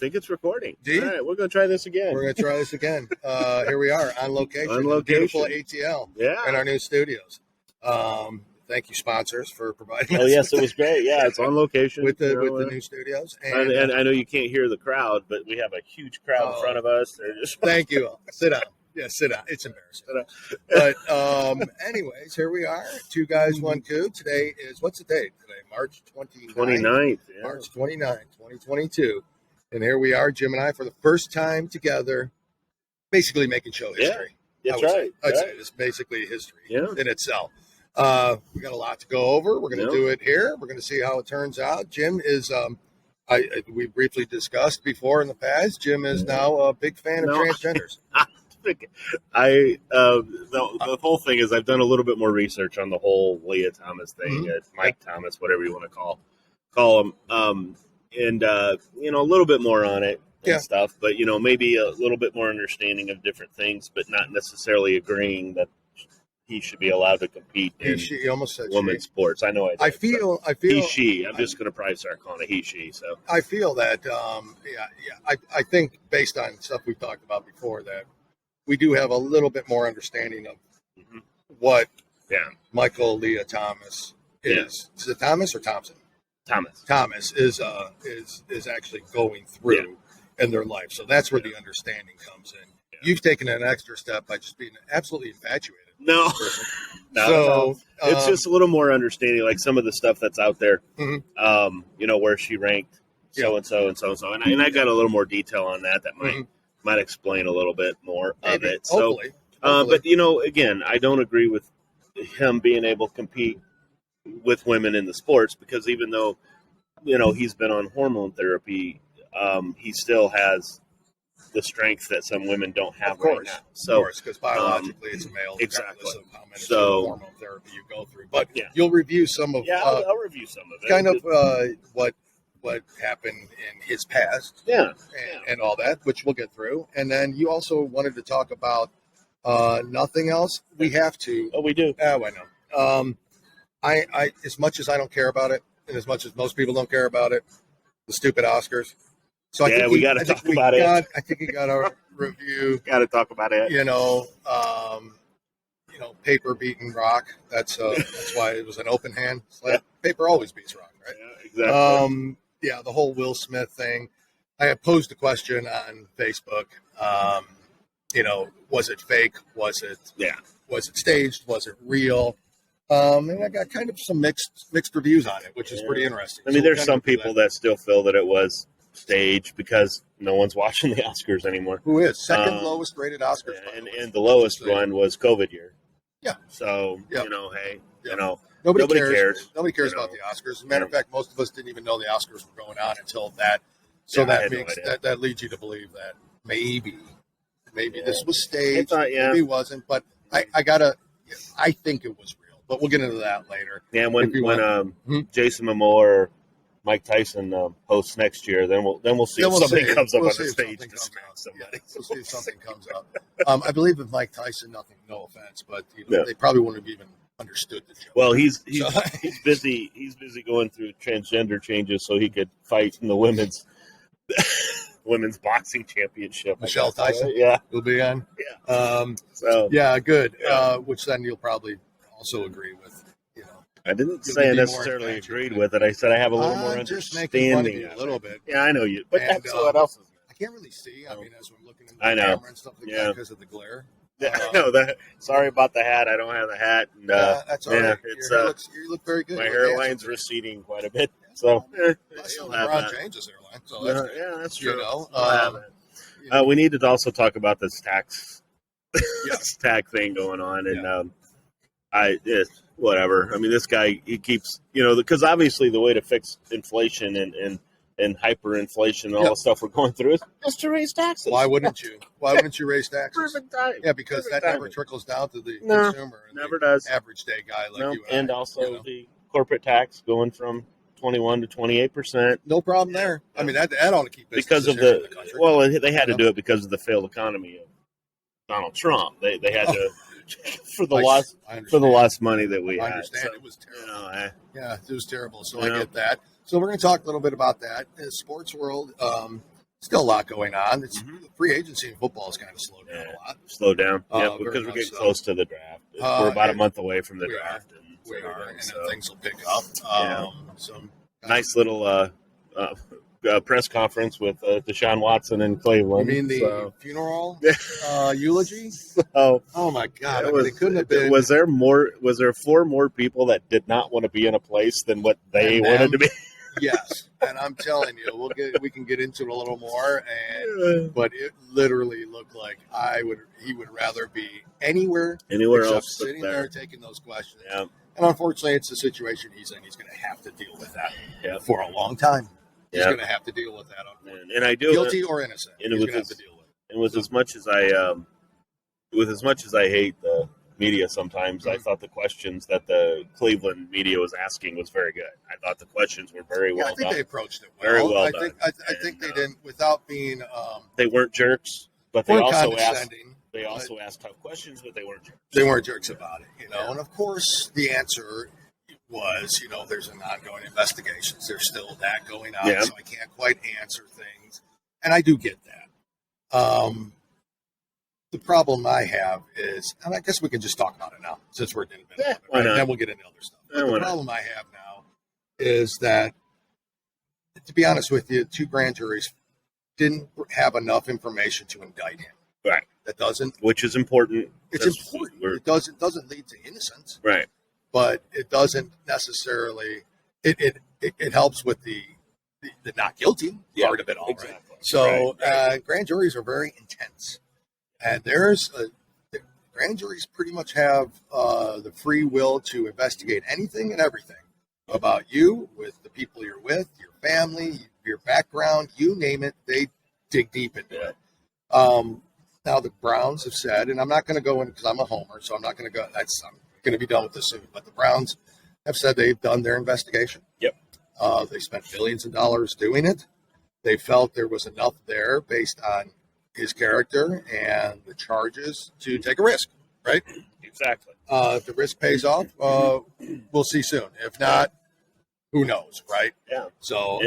think it's recording. D? All right, we're going to try this again. We're going to try this again. Here we are on location. On in location. Beautiful ATL. Yeah. In our new studios. Thank you, sponsors, for providing us. Oh, yes, it was great. Yeah, it's on location. with the new studios. And I know you can't hear the crowd, but we have a huge crowd in front of us. They're just Thank you. Sit down. Yeah, sit down. It's embarrassing. But anyways, here we are. 2 guys, 1 coup. Today is, what's the date today? March 29th. Yeah. March 29th, 2022. And here we are, Jim and I, for the first time together, basically making show history. Yeah, that's right. I'd say it's basically history in itself. We got a lot to go over. We're going to do it here. We're going to see how it turns out. Jim is, we briefly discussed before in the past, Jim is now a big fan of transgenders. The whole thing is I've done a little bit more research on the whole Leah Thomas thing, Mike Thomas, whatever you want to call him, and a little bit more on it and stuff, but maybe a little bit more understanding of different things, but not necessarily agreeing that he should be allowed to compete in almost said women's sports. I know. I feel he, she. I'm just going to probably start calling it he, she. So I feel that, I think based on stuff we've talked about before that we do have a little bit more understanding of what Michael Leah Thomas is. Is it Thomas or Thompson? Thomas is actually going through in their life. So that's where the understanding comes in. Yeah. You've taken an extra step by just being absolutely infatuated. No. So it's just a little more understanding, like some of the stuff that's out there, where she ranked so-and-so and so-and-so. And I got a little more detail on that might explain a little bit more of it. So, Hopefully. But, again, I don't agree with him being able to compete with women in the sports because even though, he's been on hormone therapy, he still has the strength that some women don't have right now. So, of course, because biologically it's a male, regardless of how many hormone therapy you go through. But you'll review some of I'll review some of it. Kind of what happened in his past and all that, which we'll get through. And then you also wanted to talk about nothing else. We have to. Oh, we do. Oh, I know. I as much as I don't care about it, and as much as most people don't care about it, the stupid Oscars. So I think we got to talk about it. I think we got to review. Got to talk about it. Paper beating rock. That's why it was an open hand. Paper always beats rock, right? Yeah, exactly. The whole Will Smith thing. I had posed a question on Facebook. Was it fake? Was it staged? Was it real? And I got kind of some mixed reviews on it, which is pretty interesting. I mean, there's some people that still feel that it was staged because no one's watching the Oscars anymore. Who is? Second lowest rated Oscars. And the lowest one was COVID year. Yeah. So, Nobody cares. Nobody cares about the Oscars. As a matter of fact, most of us didn't even know the Oscars were going on until that. So that leads you to believe that maybe this was staged. Maybe it wasn't. But I think it was real. But we'll get into that later. Yeah, when Jason Momoa or Mike Tyson hosts next year, then we'll see if something comes up on the stage to smack somebody. Yeah, we'll see if something comes up. I believe with Mike Tyson, no offense, but they probably wouldn't have even understood the joke. Well, he's busy. He's busy going through transgender changes so he could fight in the women's boxing championship. Michelle Tyson, will be on. Yeah. Good. Which then you'll probably also agree with. I didn't say I necessarily agreed with it. I said I have a little more understanding. A little bit. Yeah, I know you. But that's what else is there? I can't really see. I mean, as we're looking in the camera and stuff like that because of the glare. I know that. Sorry about the hat. I don't have the hat. And, that's all right. You look very good. My hairline's receding quite a bit. So LeBron James' hairline. So that's true. We need to also talk about this tax thing going on, and whatever. I mean, this guy, he keeps, because obviously the way to fix inflation and hyperinflation and all the stuff we're going through is to raise taxes. Why wouldn't you? Why wouldn't you raise taxes? Perfect time. Yeah, because that never trickles down to the consumer. Never does. Average day guy like you and also the corporate tax going from 21 to 28%. No problem there. I mean, that ought to keep because of in the country. Well, they had to do it because of the failed economy of Donald Trump. They had to. For the lost money that we had. I understand. It was terrible. It was terrible. So I get that. So we're going to talk a little bit about that. In the sports world, still a lot going on. It's free agency in football is kind of slowed down a lot. Slowed down, because we're getting close to the draft. We're about a month away from the draft, and things will pick up. Some nice little press conference with Deshaun Watson in Cleveland. You mean the funeral eulogy? Oh my God! It couldn't have been. Was there 4 more people that did not want to be in a place than what they wanted to be? Yes, and I'm telling you, we can get into it a little more, but it literally looked like he would rather be anywhere else sitting there taking those questions. Yeah. And unfortunately, it's the situation he's in. He's going to have to deal with that for a long time. He's going to have to deal with that. And I do, guilty or innocent. He's going to have to deal with it. And with as much as I hate the media sometimes, I thought the questions that the Cleveland media was asking was very good. I thought the questions were very well done. I think they approached it well. Very well done. I think they didn't, without being... they weren't jerks, but they also asked tough questions, but they weren't jerks. They weren't jerks about it, And of course, the answer was, there's an ongoing investigations. There's still that going on, so I can't quite answer things. And I do get that. The problem I have is, and I guess we can just talk about it now, since we're in a bit of it, right? And then we'll get into other stuff. But the problem I have now is that, to be honest with you, 2 grand juries didn't have enough information to indict him. Right. Which is important. It's important. It doesn't lead to innocence. Right. But it doesn't necessarily. It helps with the not guilty part of it all. Exactly. Right. So grand juries are very intense. And grand juries pretty much have the free will to investigate anything and everything about you, with the people you're with, your family, your background, you name it. They dig deep into it. Now the Browns have said, and I'm not going to go in because I'm a homer, so I'm not going to go. I'm going to be done with this soon. But the Browns have said they've done their investigation. Yep. They spent billions of dollars doing it. They felt there was enough there based on his character and the charges to take a risk, right? Exactly. If the risk pays off, we'll see soon. If not, who knows, right? Yeah. So,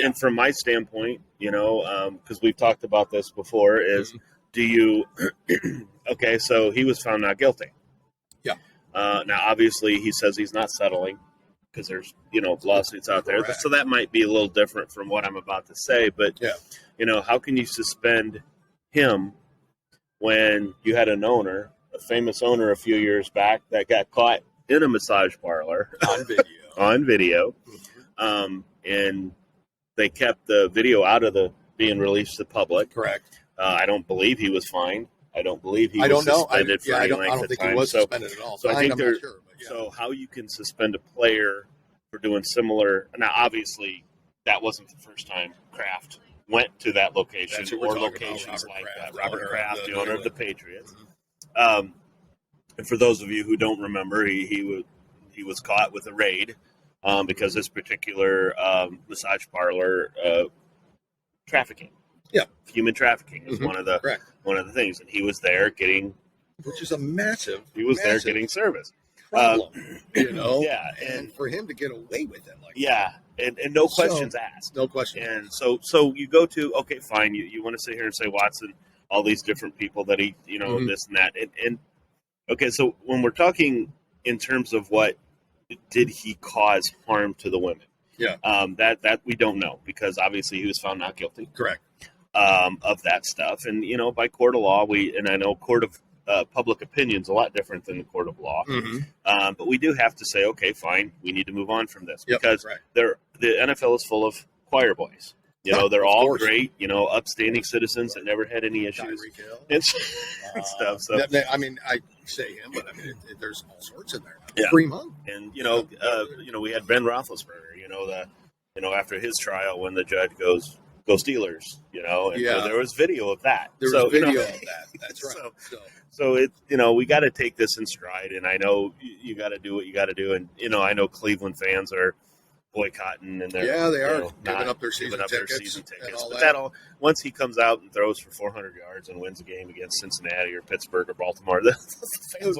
and from my standpoint, because we've talked about this before, is do you? Okay, so he was found not guilty. Yeah. Now, obviously, he says he's not settling because there's lawsuits out there, so that might be a little different from what I'm about to say. But how can you suspend him when you had an owner, a famous owner a few years back, that got caught in a massage parlor on video, and they kept the video out of being released to the public. Correct. I don't believe he was fined. I don't believe he was suspended for any length of time. I don't think he was suspended at all. So I think so how you can suspend a player for doing similar. Now, obviously, that wasn't the first time Kraft went to that location or locations like that. Robert Kraft, the owner of the Patriots. And for those of you who don't remember, he was caught with a raid because this particular massage parlor trafficking. Yeah, human trafficking is one of the things, and he was there getting, which is a massive. He was there getting service. Problem, Yeah, and for him to get away with it like and no questions asked. No questions. And so you go to, okay, fine, you want to sit here and say Watson, all these different people that he, this and that. And okay, so when we're talking in terms of what did he cause harm to the women? Yeah. That we don't know, because obviously he was found not guilty. Correct. Of that stuff. And, by court of law, I know court of public opinion is a lot different than the court of law. But we do have to say, okay, fine, we need to move on from this, because the NFL is full of choir boys. They're all great, upstanding citizens that never had any issues and stuff. So I say him, but there's all sorts in there. Yeah. Fremont. And we had Ben Roethlisberger. After his trial, when the judge goes, "Go Steelers," and there was video of that. There was video of that. That's right. So it, we got to take this in stride, and I know you got to do what you got to do, and I know Cleveland fans are boycotting and they are giving up their season tickets. But once he comes out and throws for 400 yards and wins a game against Cincinnati or Pittsburgh or Baltimore, the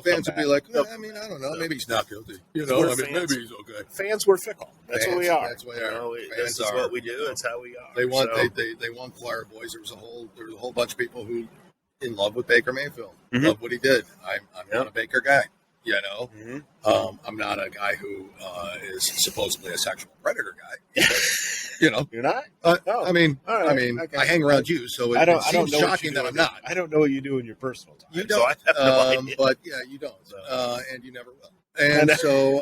fans will be like, I mean, I don't know, maybe he's not guilty. Maybe he's okay. Fans were fickle. That's what we are. That's what we are. This is what we do. It's how we are. They won choir boys. There was a whole bunch of people who in love with Baker Mayfield. Love what he did. I'm not a Baker guy. I'm not a guy who is supposedly a sexual predator guy. But, you're not. No. I mean, okay. I hang around you, so it seems shocking that I'm not. I don't know what you do in your personal time. You don't. So I have no idea. But you don't, and you never will. And so,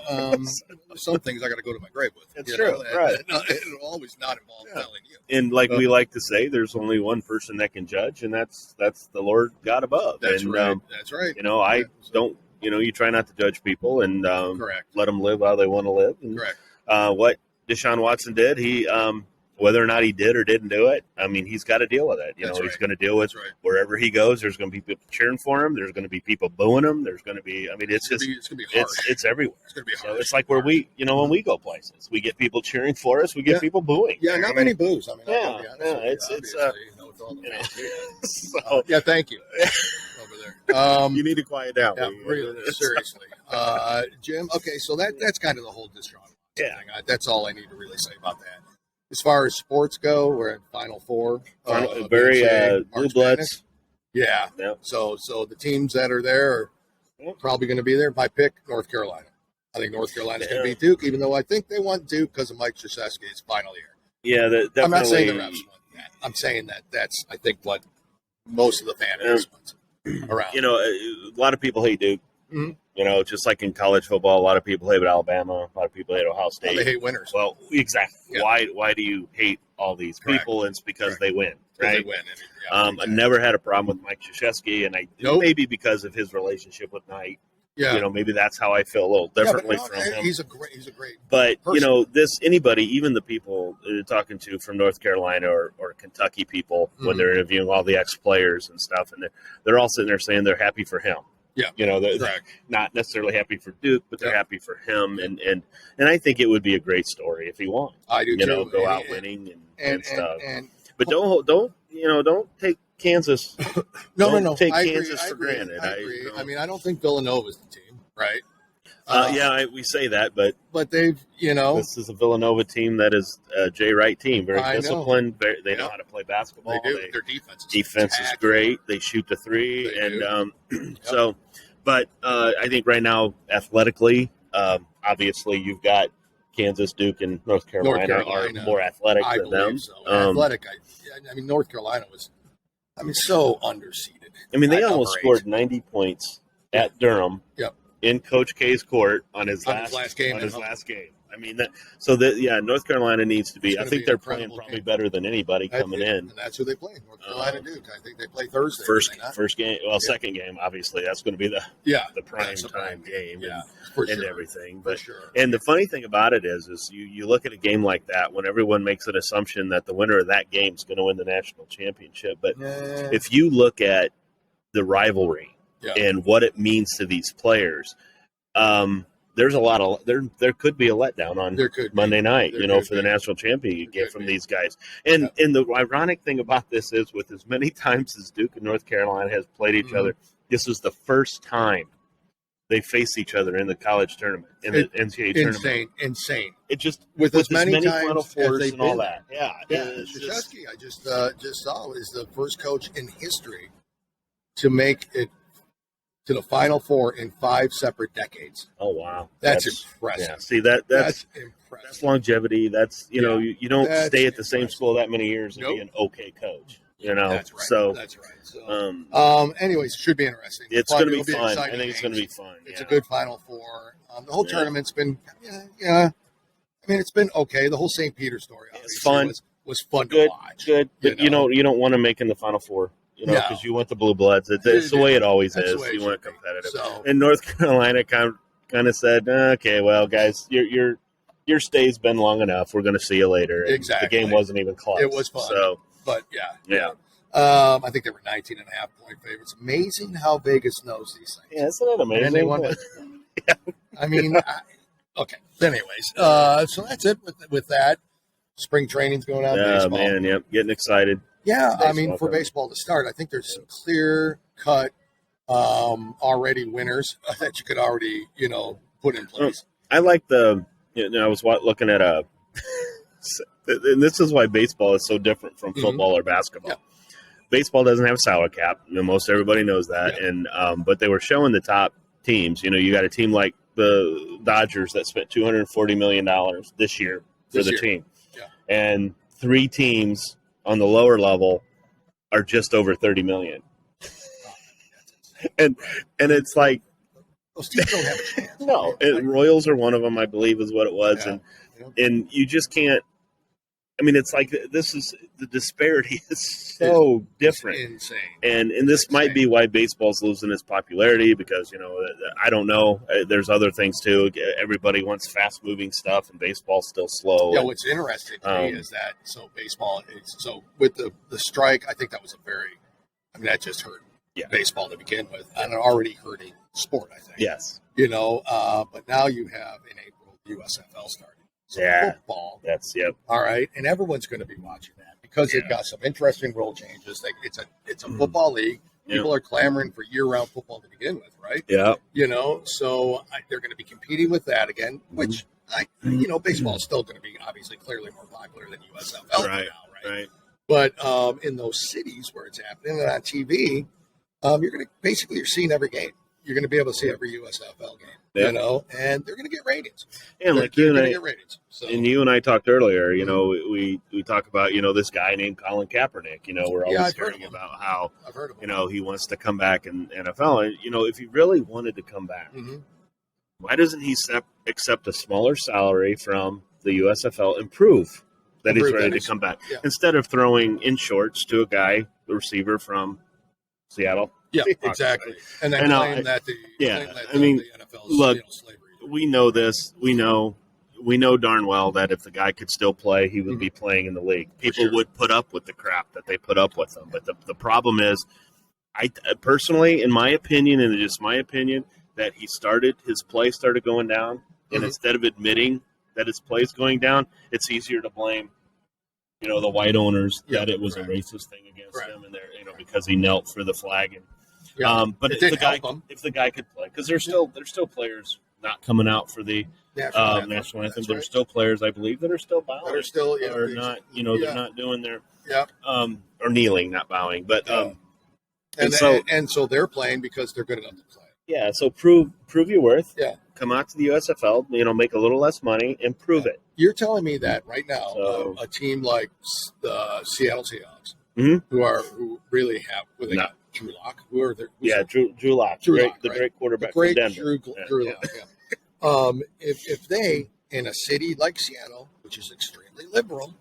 some things I got to go to my grave with. It's true, right? It'll always not involve telling you. And like we like to say, there's only one person that can judge, and that's the Lord God above. That's right. That's right. I don't. You try not to judge people and Correct. Let them live how they want to live. And, Correct. What Deshaun Watson did, he whether or not he did or didn't do it, I mean, he's got to deal with it. He's going to deal with wherever he goes. There's going to be people cheering for him. There's going to be people booing him. There's going to be. I mean, it's going to be harsh. It's everywhere. It's going to be harsh. So it's like where we, when we go places, we get people cheering for us. We get people booing. Yeah, not many boos. I mean, thank you. You need to quiet down. Yeah, really, seriously. Jim, okay, so that's kind of the whole Deshaun thing. That's all I need to really say about that. As far as sports go, we're at Final Four. Very Blue Bloods. Yeah. So the teams that are there are probably going to be there. My pick, North Carolina. I think North Carolina's going to beat Duke, even though I think they want Duke because of Mike Krzyzewski's final year. Yeah, definitely. I'm not saying the refs want that. I'm saying that's, I think, what most of the fan base wants. Around. A lot of people hate Duke. Mm-hmm. Just like in college football, a lot of people hate Alabama. A lot of people hate Ohio State. They hate winners. Well, exactly. Yeah. Why do you hate all these people? It's because they win, right? They win. I never had a problem with Mike Krzyzewski, and maybe because of his relationship with Knight. Yeah. Maybe that's how I feel a little differently from him. He's a great But, person. Anybody, even the people you're talking to from North Carolina or Kentucky people, when they're interviewing all the ex-players and stuff, and they're all sitting there saying they're happy for him. Yeah. They're not necessarily happy for Duke, but they're happy for him. And I think it would be a great story if he won. I do too. Go out winning and stuff. But don't take Kansas. No. Take Kansas for granted. I agree. I mean, I don't think Villanova's the team, right? We say that, but they've, this is a Villanova team that is a Jay Wright team, very disciplined. They know how to play basketball. They do. Their defense is great. They shoot the three, But I think right now, athletically, obviously, you've got Kansas, Duke, and North Carolina are more athletic than them. So. Athletic. I mean, North Carolina was, so underseeded. I mean, they almost scored 90 points at Durham. Yep. In Coach K's court on his last game. I mean, North Carolina needs to be. I think they're playing probably better than anybody coming in. And that's who they play. North Carolina Duke. I think they play Thursday. First game. Well, second game, obviously, that's going to be the prime time game and everything. But and the funny thing about it is you look at a game like that when everyone makes an assumption that the winner of that game is going to win the national championship. But if you look at the rivalry. Yeah. And what it means to these players. There's a lot of there could be a letdown on Monday night, for the national champion you get from these guys. And the ironic thing about this is, with as many times as Duke and North Carolina has played each other, this is the first time they face each other in the college tournament, in the NCAA tournament. Insane. It just with as many times Final Fours and all that. Yeah. Krzyzewski, I just saw, is the first coach in history to make it to the Final Four in 5 separate decades. Oh wow, that's impressive. Yeah. See that's impressive. That's longevity. That's you don't stay at the same school that many years and be an okay coach. That's right. So that's right. So, anyways, it should be interesting. It's going to be fun. I think it's going to be fun. It's a good Final Four. The whole tournament's been, I mean, it's been okay. The whole St. Peter story, it's fun. Was fun to watch. Good, but you don't want to make in the Final Four. Because you want the blue bloods. It's the way it always is. You want it competitive. And North Carolina kind of said, "Okay, well, guys, your stay's been long enough. We're going to see you later." And exactly. The game wasn't even close. It was fun. So, but I think they were 19.5-point favorites. Amazing how Vegas knows these things. Yeah, isn't it amazing? And they won. I mean, okay. anyways, so that's it with that. Spring training's going on. Yeah, baseball. Man, yep, getting excited. Yeah, Baseball I mean, for baseball to start, I think there's some clear cut already winners that you could already put in place. I like I was looking at and this is why baseball is so different from football or basketball. Yeah. Baseball doesn't have a salary cap. Most everybody knows that. Yeah. And but they were showing the top teams. You got a team like the Dodgers that spent $240 million this year for the team. Yeah. And 3 teams on the lower level are just over $30 million. and it's like, those teams don't have a chance. No, Royals are one of them, I believe, is what it was. Yeah. And you just can't. I mean, it's like the disparity is so different. It's And insane. this might be why baseball's losing its popularity because, I don't know. There's other things, too. Everybody wants fast-moving stuff, and baseball's still slow. Yeah, what's interesting to me is that, baseball, with the strike, I think that was that just hurt baseball to begin with, and already hurting sport, I think. Yes. But now you have, in April, the USFL starting. So football. All right, and everyone's going to be watching that because they've got some interesting rule changes. It's a football league. People are clamoring for year-round football to begin with, right? Yeah. So they're going to be competing with that again, which baseball is still going to be obviously clearly more popular than USFL now, right? But in those cities where it's happening and on TV, you're seeing every game. You're going to be able to see every USFL game. And they're going to get ratings. And like you and I, get ratings. So. And you and I talked earlier. We talk about this guy named Colin Kaepernick. We're always hearing about how I've heard of him. He wants to come back in NFL. And if he really wanted to come back, why doesn't he accept a smaller salary from the USFL and prove that he's ready to come back instead of throwing in shorts to a guy, the receiver from Seattle? Yeah, exactly. And then claim that the NFL is look, slavery. We know this. We know darn well that if the guy could still play, he would be playing in the league. People would put up with the crap that they put up with him. But the problem is, I personally, in my opinion, and just my opinion, that his play started going down, and instead of admitting that his play is going down, it's easier to blame the white owners that it was a racist thing against him, and because he knelt for the flag. And but if the guy could play, because there's still players not coming out for the national anthem. There's still players, I believe, that are still bowing. That are still not they're not doing their or kneeling, not bowing, but so they're playing because they're good enough to play. Yeah, so prove your worth. Yeah, come out to the USFL. Make a little less money and prove it. You're telling me that right now, a team like the Seattle Seahawks, who really have Drew Lock, Drew Lock, the great quarterback from Denver. Drew Lock. If they in a city like Seattle, which is extremely liberal,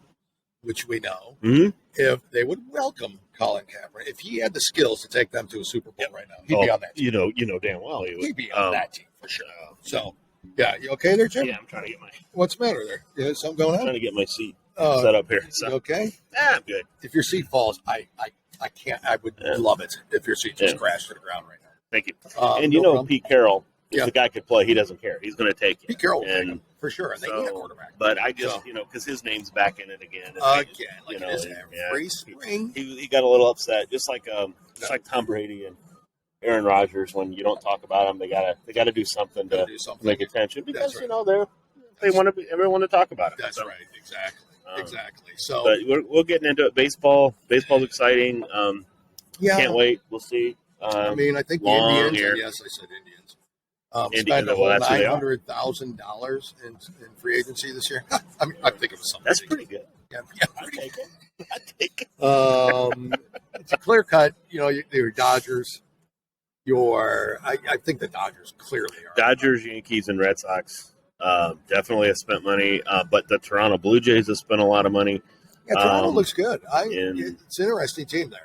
which we know, if they would welcome Colin Kaepernick, if he had the skills to take them to a Super Bowl right now, he'd be on that team. You know damn well he would. He'd be on that team for sure. So, you okay there, Jim? Yeah, I'm trying to get What's the matter there? You have something going on? I'm trying to get my seat set up here. So. You okay? Yeah, I'm good. If your seat falls, I can't. I would love it if your seat just crashed to the ground right now. Thank you. And Pete Carroll, if the guy could play, he doesn't care. He's going to take you. Pete Carroll will take him, for sure. And they need a quarterback. But I just, because his name's back in it again. It is every spring. He got a little upset, just like Tom Brady and Aaron Rodgers. When you don't talk about them, they gotta do something to make attention because they want everyone to talk about it. That's right. Exactly. So, but we're getting into it. Baseball's exciting. Can't wait. We'll see. I think the Indians. Yes, I said Indians. Spent a whole $900,000 in free agency this year. I think it was something. That's pretty good. Yeah, pretty good. I take it. It's a clear cut. Your Dodgers. I think the Dodgers clearly are. Dodgers, Yankees, and Red Sox definitely have spent money, but the Toronto Blue Jays have spent a lot of money. Yeah, Toronto looks good. It's an interesting team there.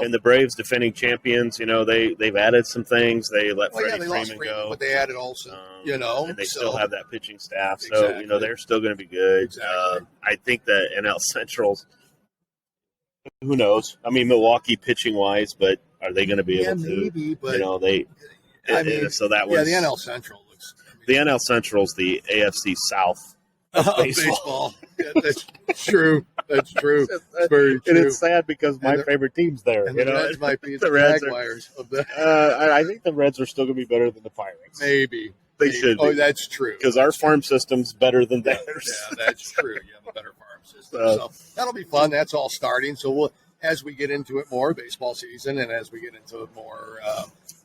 And the Braves, defending champions, they've added some things. They let Freddie Freeman go, but they added also, and they still have that pitching staff. So they're still going to be good. Exactly. I think that NL Central's. Who knows? I mean, Milwaukee pitching wise, but are they going to be able to? Maybe, but so that was. the NL Central looks. The NL Central's the AFC South of baseball. Yeah, that's true. That's true. That's very true. And it's sad because my favorite team's there. And the Reds might be the Jaguars of the. I think the Reds are still going to be better than the Pirates. Maybe. They should be. Oh, that's true. Because our farm system's better than theirs. Yeah, that's true. You have a better farm system. So that'll be fun. That's all starting. So as we get into it more, baseball season, and as we get into it more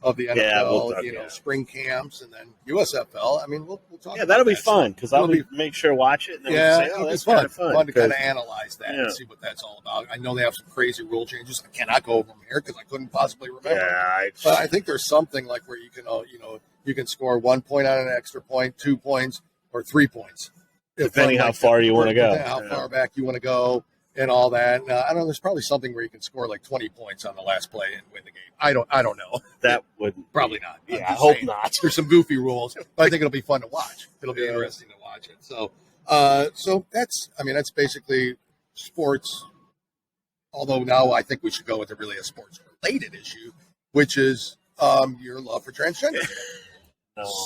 of the NFL, spring camps, and then USFL. I mean, we'll talk. Yeah, that'll be fun because I'll make sure to watch it. And then we'll say, that's fun. Fun to kind of analyze that and see what that's all about. I know they have some crazy rule changes. I cannot go over them here because I couldn't possibly remember. Yeah, but I think there's something like where you can, you can score 1 point on an extra point, 2 points, or 3 points, depending how far you want to go, how far back you want to go. And all that. I don't know. There's probably something where you can score like 20 points on the last play and win the game. I don't know. That would probably not. Yeah, I hope not. There's some goofy rules, but I think it'll be fun to watch. It'll be interesting to watch it. So, that's basically sports. Although now I think we should go with a sports related issue, which is your love for transgender.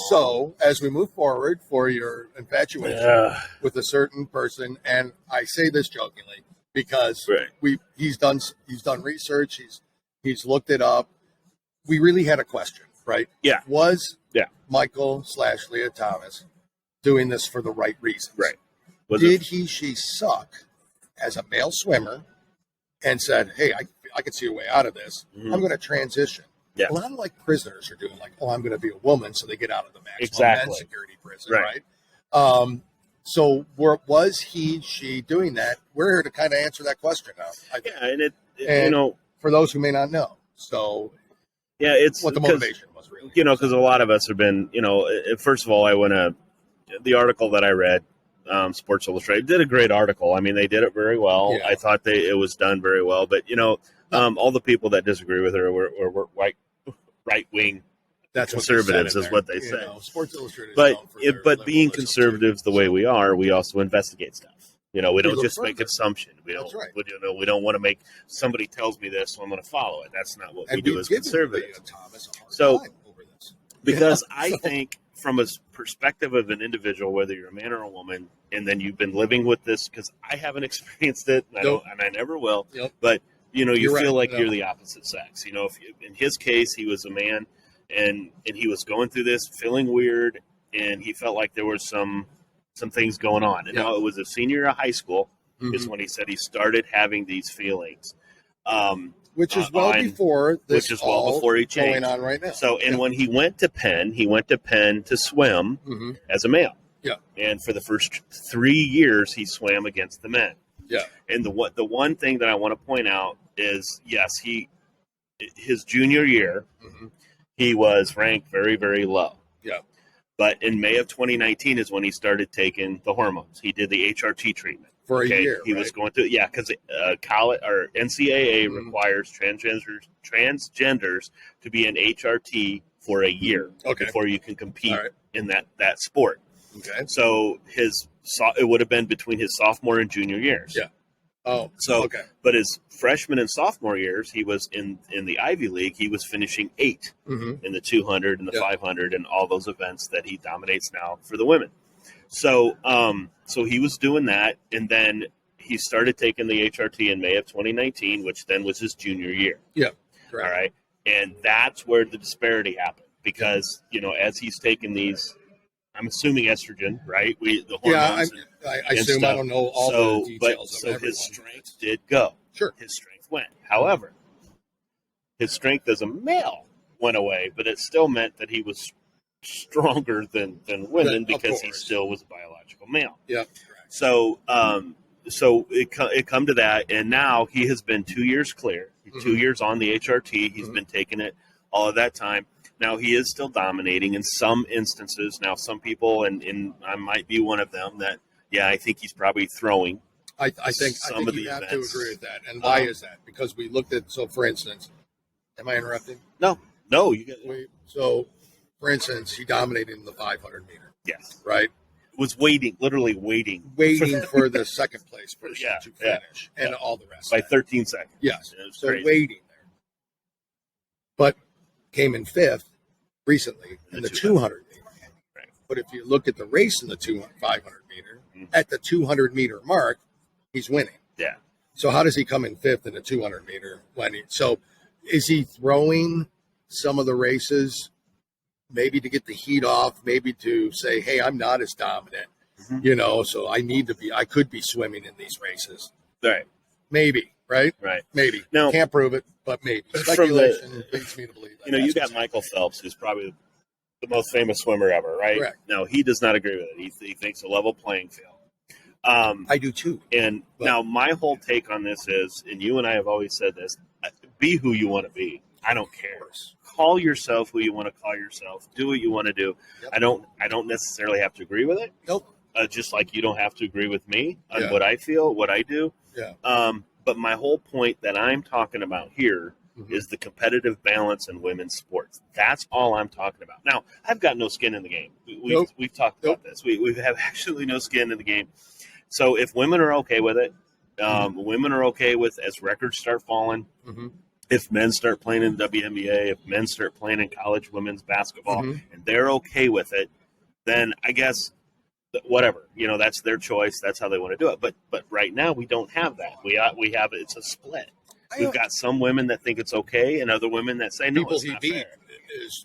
So, as we move forward for your infatuation with a certain person, and I say this jokingly because he's done research, he's looked it up. We really had a question, right? Yeah. Was Michael/Leah Thomas doing this for the right reasons? Right. She suck as a male swimmer and said, "Hey, I can see a way out of this. Mm-hmm. I'm going to transition." Yeah. A lot of prisoners are doing I'm going to be a woman, so they get out of the maximum men's security prison, right? So was she doing that? We're here to kind of answer that question now. And for those who may not know, so it's what the motivation was really, because a lot of us have been, first of all, the article that I read, Sports Illustrated did a great article. I mean, they did it very well. Yeah. I thought it was done very well, but all the people that disagree with her were right-wing conservatives is what they say. Sports Illustrated, but being conservatives the way we are, we also investigate stuff. We don't just make assumption. We don't want to make somebody tells me this, so I'm going to follow it. That's not what we do as conservatives. So, because I think from a perspective of an individual, whether you're a man or a woman, and then you've been living with this, because I haven't experienced it, and I never will, but you feel like you're the opposite sex. In his case, he was a man, and he was going through this, feeling weird, and he felt like there was some things going on. And now it was a senior year of high school is when he said he started having these feelings. Which is before this before he changed. Going on right now. So, and when he went to Penn to swim as a male. Yeah. And for the first 3 years, he swam against the men. Yeah. And the one thing that I want to point out is, his junior year, he was ranked very, very low. Yeah. But in May of 2019 is when he started taking the hormones. He did the HRT treatment. For a year, he was going to, because college or NCAA requires transgenders to be an HRT for a year before you can compete in that sport. Okay. So it would have been between his sophomore and junior years. Yeah. Oh. So, but his freshman and sophomore years, he was in the Ivy League. He was finishing 8th in the 200 and the 500 and all those events that he dominates now for the women. So, so he was doing that, and then he started taking the HRT in May of 2019, which then was his junior year. Yeah, correct. All right, and that's where the disparity happened because as he's taking these, I'm assuming estrogen, right? The hormones. Yeah, I assume stuff. I don't know all the details. So his strength did go. Sure, his strength went. However, his strength as a male went away, but it still meant that he was stronger than women because he still was a biological male. Yeah. So it come to that, and now he has been 2 years clear. 2 years on the HRT. He's been taking it all of that time. Now he is still dominating in some instances. Now some people, and I might be one of them, that I think he's probably throwing. I think you have to agree with that. And why is that? Because we looked at for instance, am I interrupting? No, you get so. For instance, he dominated in the 500 meter. Yes. Right? Was literally waiting for the second place person to finish and all the rest. By 13 seconds. Yes. So crazy. Waiting there. But came in 5th recently in the 200 meter. Right. But if you look at the race in the 500 meter, at the 200 meter mark, he's winning. Yeah. So how does he come in fifth in the 200 meter? So is he throwing some of the races maybe to get the heat off, maybe to say, hey, I'm not as dominant, so I could be swimming in these races. Right. Maybe, right? Right. Maybe. Now, can't prove it, but maybe. Speculation leads me to believe that. You got Michael Phelps, who's probably the most famous swimmer ever, right? Correct. No, he does not agree with it. He thinks a level playing field. I do too. Now my whole take on this is, and you and I have always said this, be who you want to be. I don't care. Call yourself who you want to call yourself. Do what you want to do. Yep. I don't necessarily have to agree with it. Nope. Just like you don't have to agree with me on what I feel, what I do. Yeah. But my whole point that I'm talking about here is the competitive balance in women's sports. That's all I'm talking about. Now, I've got no skin in the game. We've talked about this. We have actually no skin in the game. So if women are okay with it, women are okay with as records start falling, if men start playing in the WNBA, if men start playing in college women's basketball, and they're okay with it, then I guess whatever, that's their choice. That's how they want to do it. But right now we don't have that. We have it's a split. We've got some women that think it's okay, and other women that say no. People it's not he beat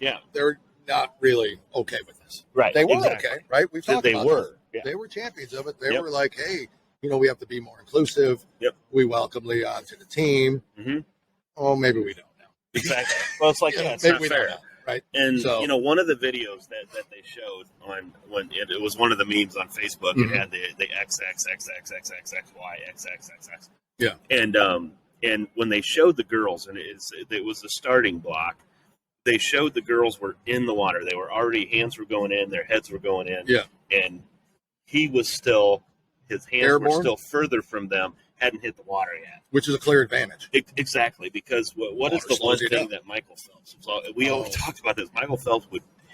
fair. they're not really okay with this. Right. They were okay, right? We've talked about were. Yeah. They were champions of it. They were like, hey, we have to be more inclusive. Yep. We welcome Leah onto the team. Oh, maybe we don't now. Exactly. Well, it's like it's maybe not we fair. don't know, right? And so, one of the videos that they showed on when it was one of the memes on Facebook, it had the XXXXXXXY. Yeah. And when they showed the girls, and it was the starting block, they showed the girls were in the water. They were already, hands were going in, their heads were going in. Yeah. And he was still, his hands Airborne? were still further from them, hadn't hit the water yet. Which is a clear advantage. Exactly, because what is the one thing that Michael Phelps was? We always talked about this. Michael Phelps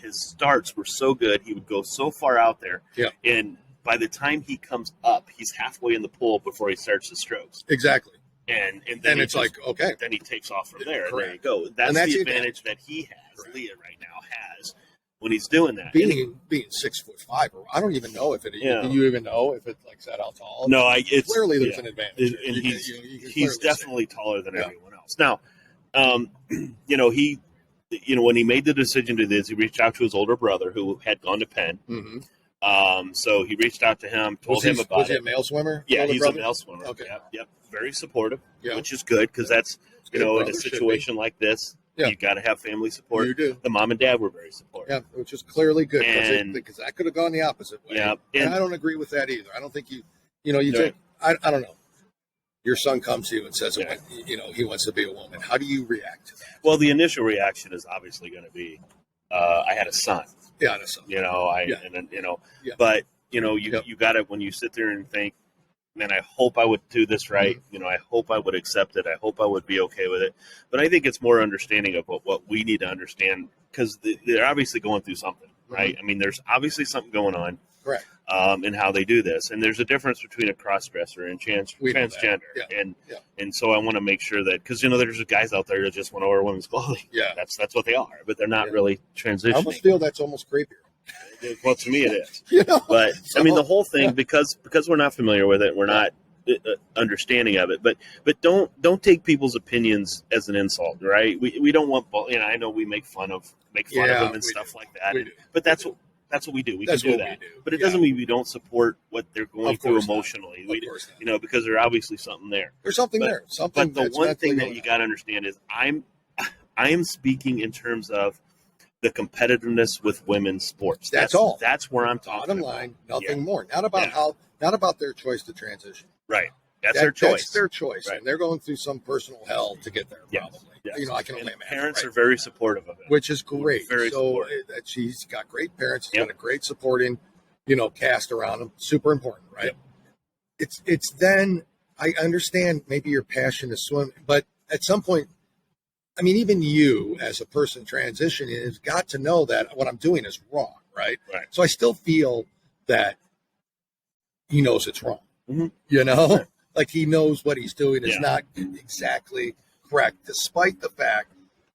his starts were so good. He would go so far out there. Yeah. And by the time he comes up, he's halfway in the pool before he starts the strokes. Exactly. And then it's like, okay. Then he takes off from there. Correct. There you go. That's the advantage that he has, Correct. Leah right now has, when he's doing that. Being 6'5", I don't even know if it. Do you even know if it's like that out tall? No, it's clearly there's an advantage, and he's definitely taller than everyone else. Now, he, when he made the decision to this, he reached out to his older brother who had gone to Penn. So he reached out to him, told him about it. Was he a male swimmer? Yeah, he's a male swimmer. Okay. Yep. Very supportive, which is good because that's, in a situation like this, you got to have family support. You do. The mom and dad were very supportive. Yeah, which is clearly good because And- that could have gone the opposite way. Yeah. And I don't agree with that either. I don't think you think, I don't know. Your son comes to you and says, he wants to be a woman. How do you react to that? Well, the initial reaction is obviously going to be, I had a son. Yeah, I know son. But you got to, when you sit there and think, man, I hope I would do this right. I hope I would accept it. I hope I would be okay with it. But I think it's more understanding of what we need to understand because they're obviously going through something, right? I mean, there's obviously something going on. Correct. In how they do this. And there's a difference between a cross-dresser and transgender. And so I want to make sure that, because, there's guys out there that just want to wear women's clothing. Yeah. That's what they are, but they're not really transitioning. I almost feel that's almost creepier. Well, to me it is. But, I mean, the whole thing, because we're not familiar with it, we're not understanding of it, but don't take people's opinions as an insult, right? We don't want, I know we make fun of them and stuff like that. But that's what we do. We can do that. But it doesn't mean we don't support what they're going through emotionally. Because there's obviously something there. There's something there. But the one thing that you got to understand is I am speaking in terms of the competitiveness with women's sports. That's all. That's where I'm talking Bottom line, nothing more. Not about their choice to transition. Right. That's their choice. That's their choice. Right. And they're going through some personal hell to get there, probably. Yes. I can only imagine. Parents are very supportive of it. Which is great. Very supportive. She's got great parents. She's got a great supporting, cast around them. Super important, right? Yep. It's then, I understand maybe your passion is swimming, but at some point, I mean, even you as a person transitioning has got to know that what I'm doing is wrong, right? Right. So I still feel that he knows it's wrong. Sure. Like he knows what he's doing is not exactly correct, despite the fact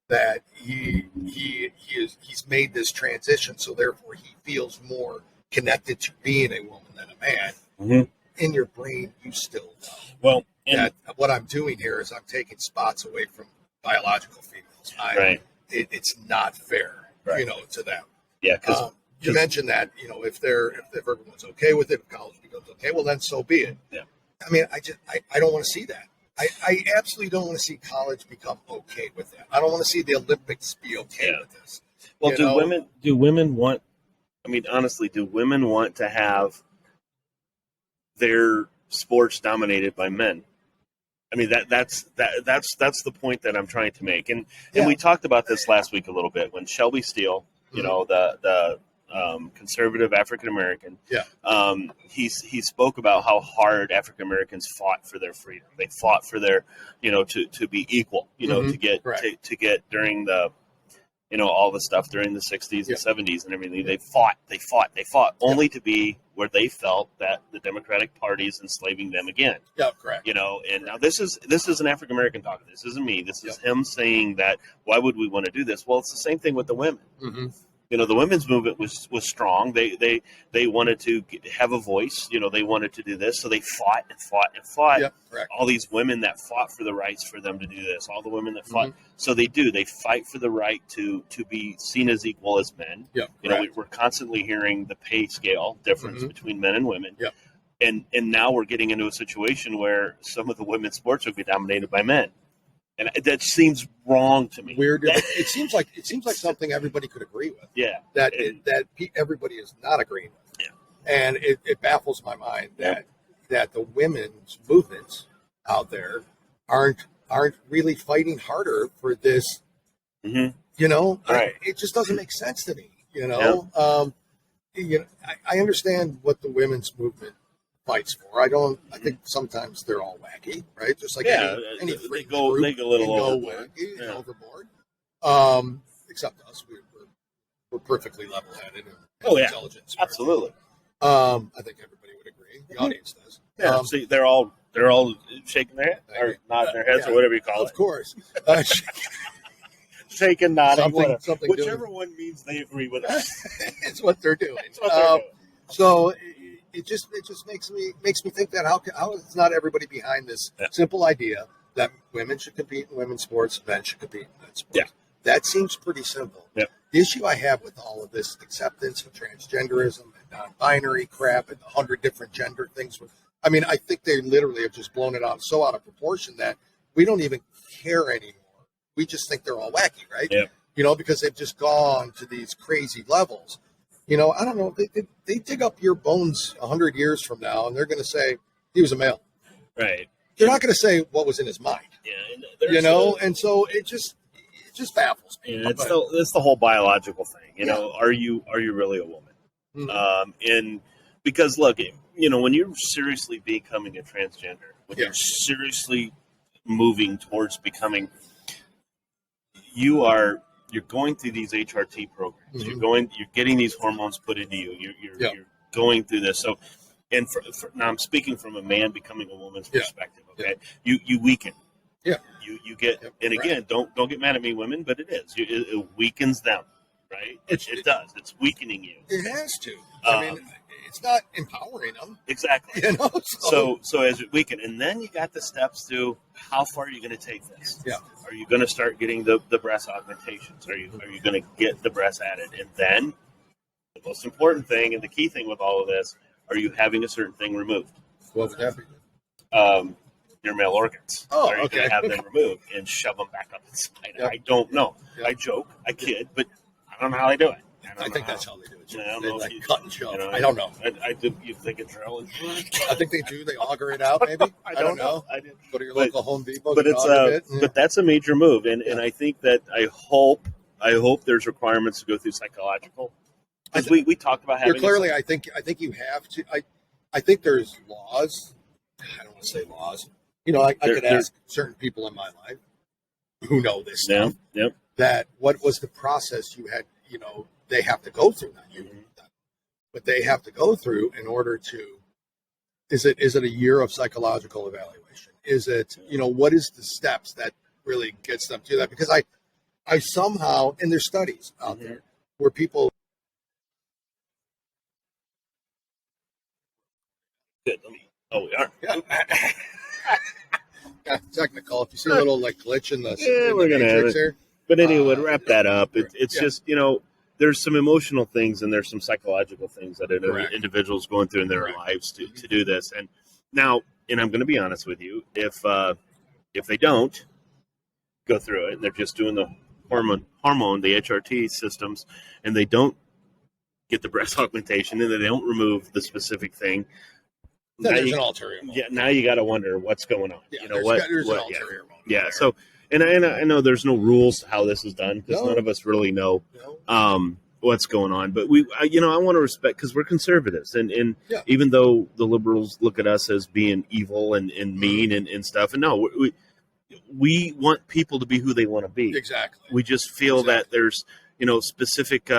that he's made this transition, so therefore he feels more connected to being a woman than a man. Mm-hmm. In your brain, you still know. Well, that what I'm doing here is I'm taking spots away from biological females. Right. It's not fair, right. To them. Yeah, because you mentioned that, if everyone's okay with it, if college becomes okay, well then so be it. Yeah. I mean, I don't want to see that. I absolutely don't want to see college become okay with that. I don't want to see the Olympics be okay with this. Well, do women want? I mean, honestly, do women want to have their sports dominated by men? I mean, that's the point that I'm trying to make, and we talked about this last week a little bit when Shelby Steele, the conservative African American, he spoke about how hard African Americans fought for their freedom. They fought for their, to be equal, to get to get during the, all the stuff during the 60s and 70s and everything. They fought only to be where they felt that the Democratic Party is enslaving them again. Yeah, correct. And now this is an African American talking. This isn't me. This is him saying that, why would we want to do this? Well, it's the same thing with the women. Mm-hmm. The women's movement was strong. They wanted to have a voice. They wanted to do this. So they fought and fought and fought. Yep, correct. All these women that fought for the rights for them to do this. All the women that fought. Mm-hmm. So they do. They fight for the right to be seen as equal as men. Yep, we're constantly hearing the pay scale difference between men and women. Yep. And now we're getting into a situation where some of the women's sports will be dominated by men. And that seems wrong to me. Weird. It seems like something everybody could agree with. Yeah. That everybody is not agreeing with. Yeah. And it baffles my mind that the women's movements out there aren't really fighting harder for this. Mm-hmm. Right. It just doesn't make sense to me. I understand what the women's movement fights for. I think sometimes they're all wacky, right? Just like any they go a little overboard. Except us, we're perfectly level-headed and intelligent. Absolutely. I think everybody would agree. The audience does. Yeah. See, they're all shaking their head or nodding their heads or whatever you call it. Of course. Shaking, nodding, something whichever one means they agree with us. It's what they're doing. So. It just makes me think that how is not everybody behind this simple idea that women should compete in women's sports, men should compete in men's sports. Yeah. That seems pretty simple. Yeah. The issue I have with all of this acceptance of transgenderism and non-binary crap and 100 different gender things, I think they literally have just blown it out of proportion that we don't even care anymore. We just think they're all wacky, right? Yeah. Because they've just gone to these crazy levels. I don't know. They dig up your bones 100 years from now, and they're going to say he was a male. Right. They're not going to say what was in his mind. Yeah. And so it just baffles me. Yeah, it's the whole biological thing. Are you really a woman? Mm-hmm. And because look, when you're seriously becoming a transgender, when you're seriously moving towards becoming, you're going through these HRT programs. Mm-hmm. You're getting these hormones put into you. You're going through this. So, and now I'm speaking from a man becoming a woman's perspective. Okay, you weaken. Yeah. You get, and again, don't get mad at me, women, but it is. It weakens them, right? It does. It's weakening you. It has to. It's not empowering them. Exactly. So as it weaken, and then you got the steps to how far are you going to take this? Yeah. Are you going to start getting the breast augmentations? Are you going to get the breast added? And then the most important thing and the key thing with all of this, are you having a certain thing removed? What would that be? Your male organs. Oh, are you going to have them removed and shove them back up inside? Yep. I don't know. Yep. I joke. I kid, but I don't know how they do it. I think that's how they do it. They cut and shove. I don't know. I do. You think it's drill? I think they do. They auger it out. Maybe. I don't know. I did. Go to your local Home Depot. But it's but that's a major move, and I think that I hope there's requirements to go through psychological. Because we talked about having. Clearly, I think you have to. I think there's laws. I don't want to say laws. I could ask certain people in my life who know this stuff. Yep. That what was the process you had? They have to go through that. But they have to go through in order to. Is it a year of psychological evaluation? Is it what is the steps that really gets them to that? Because I somehow, and there's studies out there where people. Good. Oh, we are. Yeah. Technical. If you see a little like glitch in the, we're gonna have it. There. But anyway, to wrap that up, it's yeah. just, there's some emotional things and there's some psychological things that an individual's going through in their lives to do this. And now, and I'm going to be honest with you, if they don't go through it, and they're just doing the hormone, the HRT systems, and they don't get the breast augmentation, and they don't remove the specific thing. There's an ulterior motive. Yeah, now you got to wonder what's going on. Yeah, there's an ulterior motive. Yeah, so and I know there's no rules to how this is done because none of us really know what's going on. But I want to respect, because we're conservatives, and even though the liberals look at us as being evil and mean and stuff, and no, we want people to be who they want to be. Exactly. We just feel that there's specific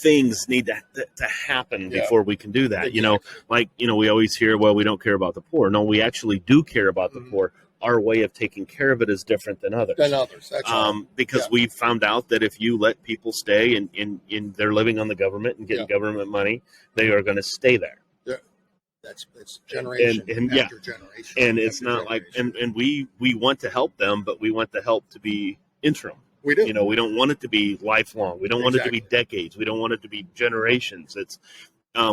things need to happen before we can do that. Exactly. We always hear, well, we don't care about the poor. No, we actually do care about the poor. Our way of taking care of it is different than others. That's right. Because we found out that if you let people stay and they're living on the government and getting government money, they are going to stay there. Yeah. It's generation after generation. And it's not generation. and we want to help them, but we want the help to be interim. We do. We don't want it to be lifelong. We don't want it to be decades. We don't want it to be generations. It's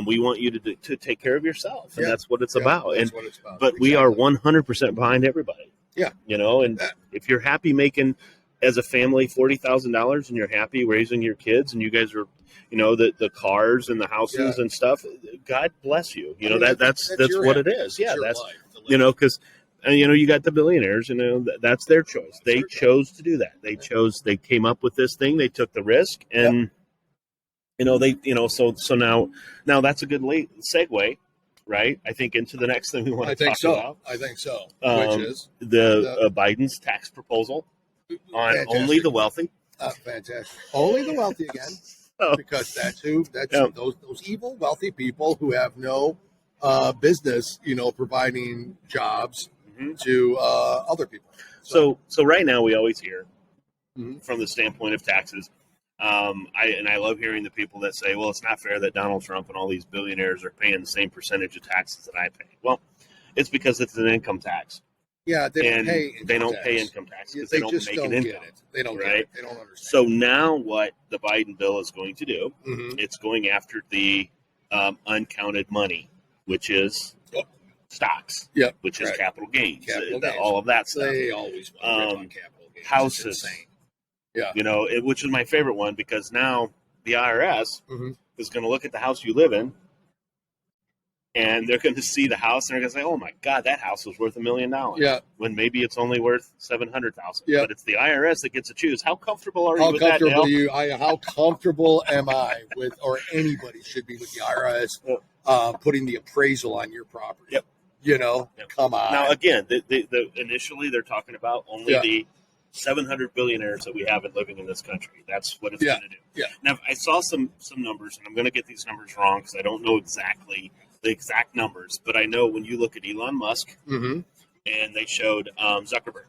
we want you to take care of yourself, and that's what it's about. That's what it's about. But we are 100% behind everybody. Yeah. And if you're happy making, as a family, $40,000, and you're happy raising your kids, and you guys are, the cars and the houses and stuff, God bless you. That's what it is. Yeah, that's because. You got the billionaires, that's their choice. They chose to do that. They came up with this thing. They took the risk, and so now that's a good segue, right? I think into the next thing we want to talk about. I think so. Which is the Biden's tax proposal on only the wealthy. Fantastic. Only the wealthy again, because that's those evil wealthy people who have no business, providing jobs to other people. So right now we always hear from the standpoint of taxes. I love hearing the people that say, well, it's not fair that Donald Trump and all these billionaires are paying the same percentage of taxes that I pay. Well, it's because it's an income tax. Yeah, they don't pay income tax because they don't make an income. Get it. They don't get it. They don't understand. So now what the Biden bill is going to do, it's going after the uncounted money, which is stocks, which is capital gains, all of that stuff. They always want on capital gains. Houses, which is my favorite one, because now the IRS is going to look at the house you live in, and they're going to see the house, and they're going to say, "Oh my God, that house was worth $1 million." Yeah, when maybe it's only worth $700,000. Yeah, but it's the IRS that gets to choose. How comfortable are you how with that, Dale? How comfortable am I with, or anybody should be with the IRS putting the appraisal on your property? Yep. Come on. Now, again, initially they're talking about only the 700 billionaires that we have living in this country. That's what it's going to do. Yeah. Now, I saw some numbers, and I'm going to get these numbers wrong because I don't know exactly the exact numbers, but I know when you look at Elon Musk, and they showed Zuckerberg,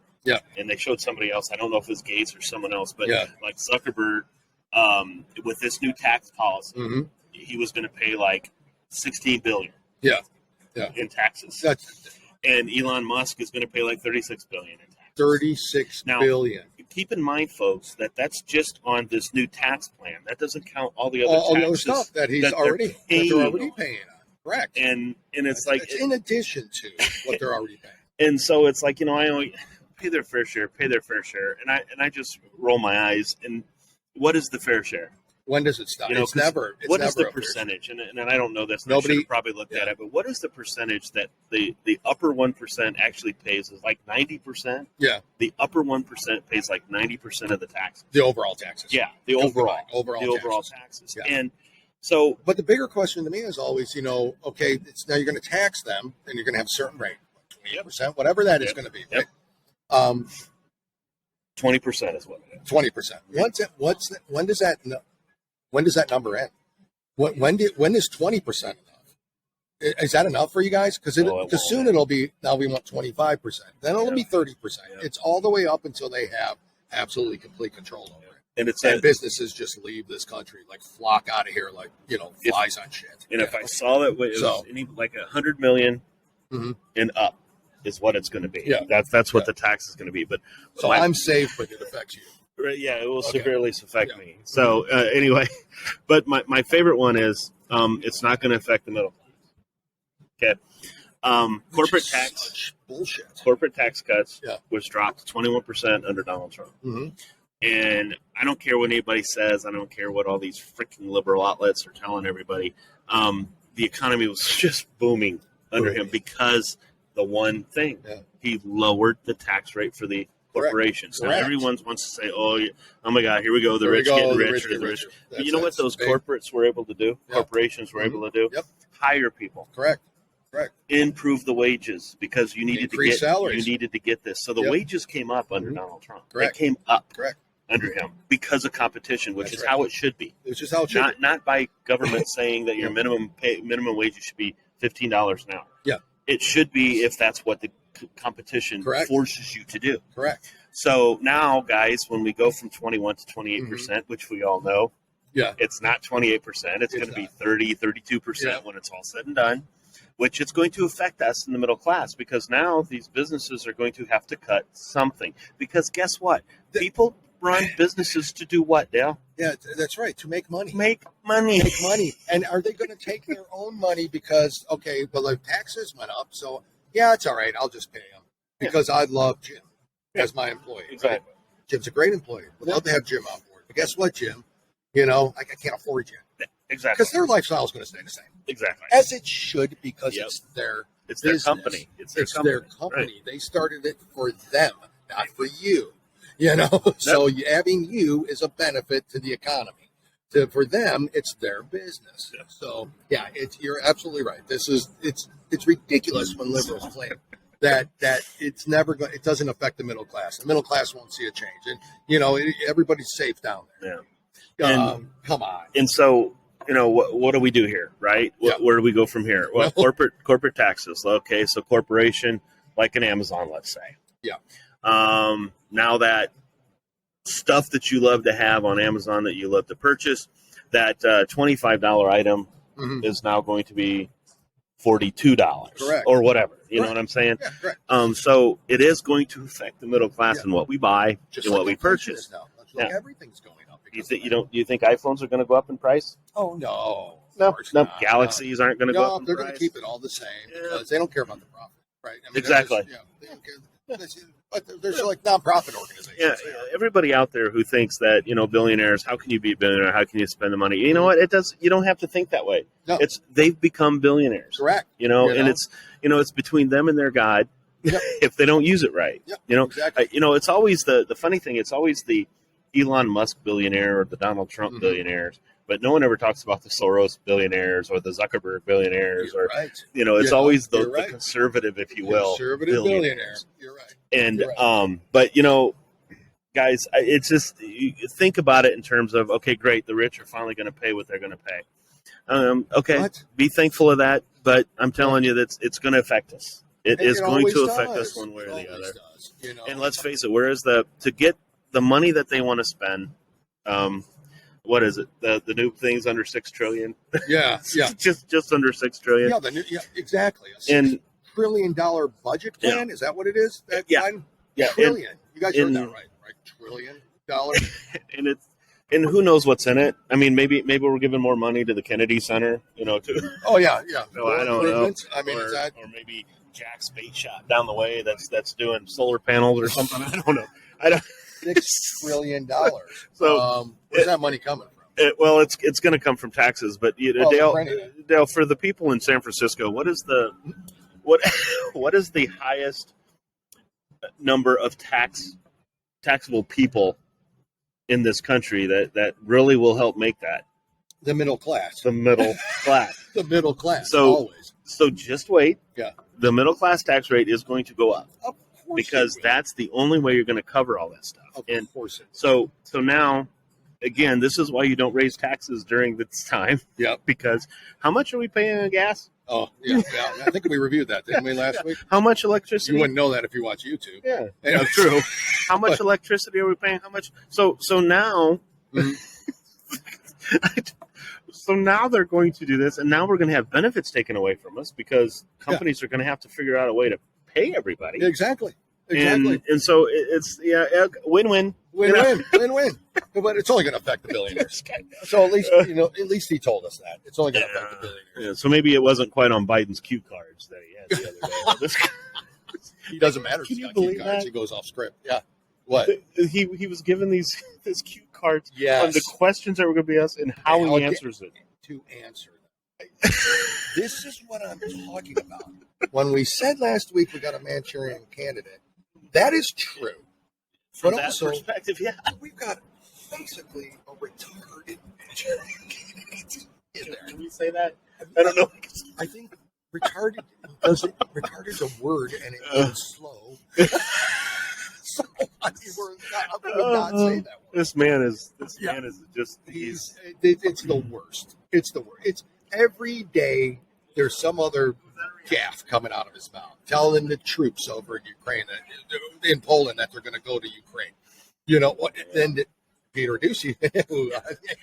and they showed somebody else. I don't know if it was Gates or someone else, but like Zuckerberg, with this new tax policy, he was going to pay like $16 billion. In taxes. And Elon Musk is going to pay like $36 billion in taxes. $36 billion. Keep in mind, folks, that that's just on this new tax plan. That doesn't count all the other taxes stuff that they're already paying on. Correct. And it's like it's in addition to what they're already paying. And so it's like, I only pay their fair share, and I just roll my eyes. And what is the fair share? When does it stop? It's never. What is the percentage? And I don't know this. Nobody should have probably looked at it. But what is the percentage that the upper 1% actually pays? Is like 90%. Yeah. The upper 1% pays like 90% of the taxes. The overall taxes. Yeah. The overall taxes. Yeah. And so, but the bigger question to me is always, okay, now you're going to tax them, and you're going to have a certain rate, 28%, whatever that is going to be. Right? 20% is what it is. 20%. When does that number end? When is 20% enough? Is that enough for you guys? Because soon it'll be, now we want 25%. Then it'll be 30%. It's all the way up until they have absolutely complete control over it. and businesses just leave this country, like flock out of here, like flies on shit. And if I saw that it was like 100 million and up is what it's going to be. Yeah, that's what the tax is going to be. But so I'm safe, but it affects you. Right, yeah, it will severely affect me. So anyway, but my favorite one is it's not going to affect the middle class. Okay. Corporate tax bullshit. Corporate tax cuts was dropped to 21% under Donald Trump. And I don't care what anybody says. I don't care what all these freaking liberal outlets are telling everybody. The economy was just booming under him because the one thing he lowered the tax rate for the corporations. Correct. Now everyone wants to say, "Oh my God, here we go, the rich getting richer, the rich." But you know what those corporates were able to do? Corporations were able to do? Hire people. Correct. Improve the wages because you needed increase to get salaries. You needed to get this. So the wages came up under Donald Trump. Correct. They came up. Correct. Under him because of competition, which is how it should be. Which is how it should be. Not by government saying that your minimum wages should be $15 an hour. Yeah. It should be if that's what the competition forces you to do. Correct. So now, guys, when we go from 21 to 28%, which we all know, it's not 28%. It's going to be 30, 32% when it's all said and done, which it's going to affect us in the middle class because now these businesses are going to have to cut something. Because guess what? People run businesses to do what, Dale? Yeah, that's right. To make money. Make money. And are they going to take their own money because, the taxes went up, so it's all right. I'll just pay them because I love Jim as my employee. Exactly. Right? Jim's a great employee. Would love to have Jim on board. But guess what, Jim? I can't afford Jim. Exactly. Because their lifestyle is going to stay the same. Exactly. As it should because it's their business. Company. It's their company. Right. They started it for them, not for you. So having you is a benefit to the economy. For them, it's their business. Yeah. So you're absolutely right. It's ridiculous when liberals claim that it's never going. It doesn't affect the middle class. The middle class won't see a change, and everybody's safe down there. Yeah. Come on. And so what do we do here, right? Where do we go from here? Well, corporate taxes. Okay, so corporation like an Amazon, let's say. Yeah. Now that stuff that you love to have on Amazon that you love to purchase, that $25 item is now going to be $42 or whatever. You know what I'm saying? Yeah, correct. So it is going to affect the middle class in what we buy and what we purchase. Now. Everything's going up. Do you think iPhones are going to go up in price? Oh, no. No. Galaxies aren't going to go up in price. They're going to keep it all the same because they don't care about the profit, right? Exactly. They don't care. But there's like nonprofit organizations. Yeah, everybody out there who thinks that billionaires, how can you be a billionaire? How can you spend the money? You know what? It does. You don't have to think that way. No. They've become billionaires. Correct. And it's between them and their God if they don't use it right. Yep. Exactly. It's always the funny thing. It's always the Elon Musk billionaire or the Donald Trump billionaires. But no one ever talks about the Soros billionaires or the Zuckerberg billionaires. It's always the conservative, if you will, conservative billionaire. You're right. And but guys, it's just you think about it in terms of okay, great, the rich are finally going to pay what they're going to pay. Be thankful of that, but I'm telling you that it's going to affect us. It is going to affect us one way or the other. And let's face it, whereas to get the money that they want to spend. What is it? The new thing's under $6 trillion. Yeah. just under $6 trillion. Exactly. $6 trillion budget plan. Is that what it is? Trillion. You guys heard that right? $1 trillion. And who knows what's in it? I mean, maybe we're giving more money to the Kennedy Center. To. Oh yeah. No, I don't know. I mean, or maybe Jack Space Shop down the way that's doing solar panels or something. I don't know. $6 trillion. So where's that money coming from? It's going to come from taxes. But Dale, for the people in San Francisco, what is the highest number of taxable people in this country that really will help make that? The middle class. The middle class. The middle class. So just wait. Yeah. The middle class tax rate is going to go up. Because that's the only way you're going to cover all that stuff. Of course. So now again, this is why you don't raise taxes during this time. Yep. Because how much are we paying on gas? Oh, yeah. I think we reviewed that, didn't we, last week? How much electricity? You wouldn't know that if you watch YouTube. Yeah, true. How much electricity are we paying? How much? So now, so now they're going to do this, and now we're going to have benefits taken away from us because companies are going to have to figure out a way to pay everybody. Exactly. And so it's win-win. Win-win. Win-win. But it's only going to affect the billionaires. So at least he told us that. It's only going to affect the billionaires. Yeah, so maybe it wasn't quite on Biden's cue cards that he had the other day. He doesn't matter. Can you believe that? He goes off script. Yeah. What? He was given his cue cards yes. on the questions that were going to be asked and how he answers it. To answer them. This is what I'm talking about. When we said last week we got a Manchurian candidate, that is true. From but that also, perspective, yeah. We've got basically a retarded Manchurian candidate in there. Can we say that? I don't know. I think retarded is a word and it goes slow. So I would not say that word. This man is just it's the worst. It's the worst. It's every day there's some other gaff coming out of his mouth, telling the troops over in Ukraine in Poland that they're going to go to Ukraine. You know what? Then Peter Ducey,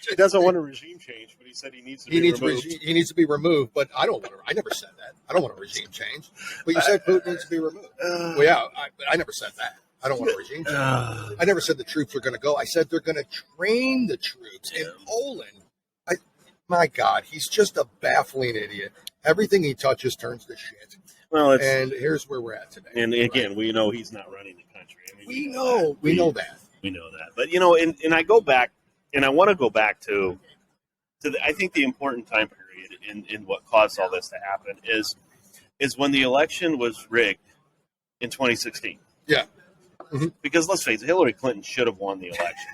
he doesn't want a regime change, but he said he needs to be removed. He needs to be removed, but I don't want to. I never said that. I don't want a regime change. But you said Putin needs to be removed. Well, yeah, I never said that. I don't want a regime change. I never said the troops are going to go. I said they're going to train the troops in Poland. My God, he's just a baffling idiot. Everything he touches turns to shit. Well, and here's where we're at today. And again, we know he's not running the country. I mean, we know that. We know that. But and I go back, and I want to go back to I think the important time period in what caused all this to happen is when the election was rigged in 2016. Yeah. Mm-hmm. Because let's face it, Hillary Clinton should have won the election.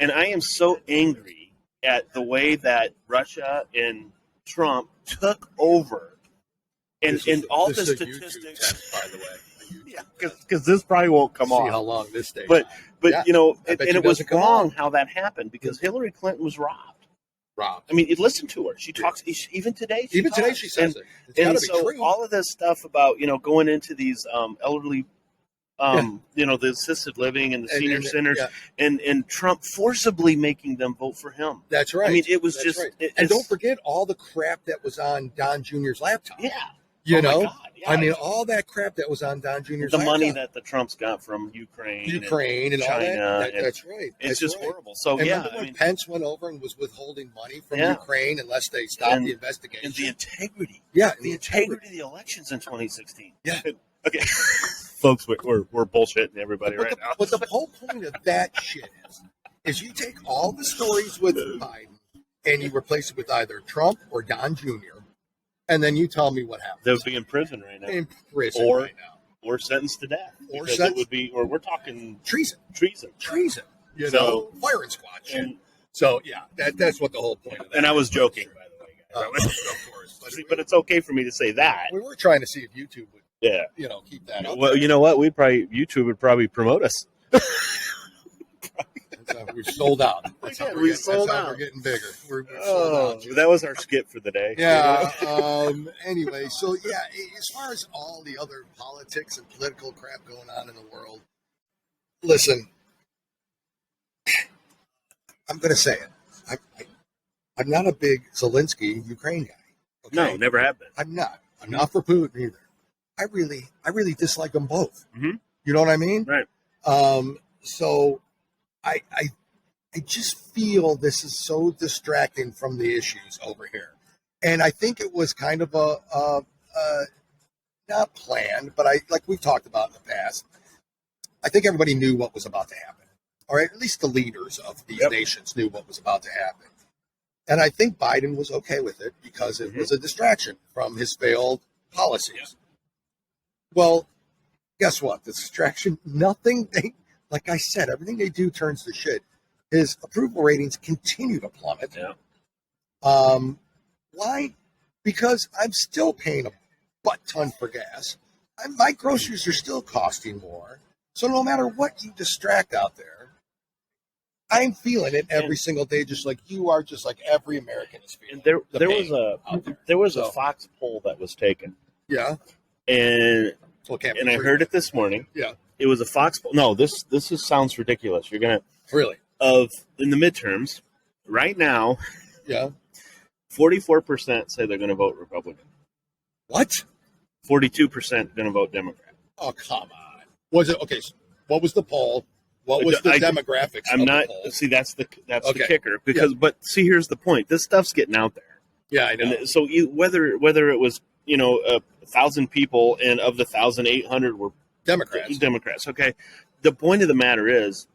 And I am so angry at the way that Russia and Trump took over, and all the statistics. Test, by the way, yeah, because this probably won't come off. See how long this stays. But yeah, and it was wrong how that happened because Hillary Clinton was robbed. I mean, listen to her. She talks even today. Today she says it. It's and so true. All of this stuff about going into these elderly. The assisted living and the senior centers, and Trump forcibly making them vote for him. That's right. I mean, it was just. Right. And don't forget all the crap that was on Don Jr.'s laptop. Yeah. You know? God, yeah. I mean, all that crap that was on Don Jr.'s laptop. The money that the Trumps got from Ukraine and China, all that. That's right. It's just horrible. So, and remember when Pence went over and was withholding money from Ukraine unless they stopped the investigation? And the integrity. Yeah. The integrity of the elections in 2016. Yeah. Okay. Folks, we're bullshitting everybody right now. But the whole point of that shit is you take all the stories with Biden and you replace it with either Trump or Don Jr., and then you tell me what happens. They'll be in prison right now. In prison right now. Or sentenced to death. Or it would be, or we're talking treason. You know, firing squad shit. So, yeah, that's what the whole point of that And I was joking, by the way, guys. Of course. But it's okay for me to say that. We were trying to see if YouTube would keep that up. Well, you know what? YouTube would probably promote us. We've sold out. That's how we're getting bigger. We're sold out. That was our skit for the day. Yeah. Anyway, so as far as all the other politics and political crap going on in the world, listen, I'm going to say it. I'm not a big Zelensky Ukraine guy. Okay? No, never have been. I'm not. I'm not for Putin either. I really dislike them both. Mm-hmm. You know what I mean? Right. So I just feel this is so distracting from the issues over here. And I think it was kind of a not planned, but like we've talked about in the past, I think everybody knew what was about to happen. All right, at least the leaders of these nations knew what was about to happen. And I think Biden was okay with it because it was a distraction from his failed policies. Yeah. Well, guess what? The distraction, like I said, everything they do turns to shit. His approval ratings continue to plummet. Yeah. Why? Because I'm still paying a butt ton for gas. My groceries are still costing more. So no matter what you distract out there, I'm feeling it every single day, just like you are, just like every American is feeling. And there was a Fox poll that was taken. Yeah. And I heard it this morning. Yeah. It was a Fox poll. No, this sounds ridiculous. You're gonna really in the midterms right now. Yeah. 44% say they're going to vote Republican. What? 42% going to vote Democrat. Oh, come on. Was it okay? So what was the poll? What was the demographics? I'm not. See, that's the kicker. Because, but see, here's the point. This stuff's getting out there. Yeah, I know. And so whether it was 1,000 people and of the 1,800 were Democrats. Okay. The point of the matter is,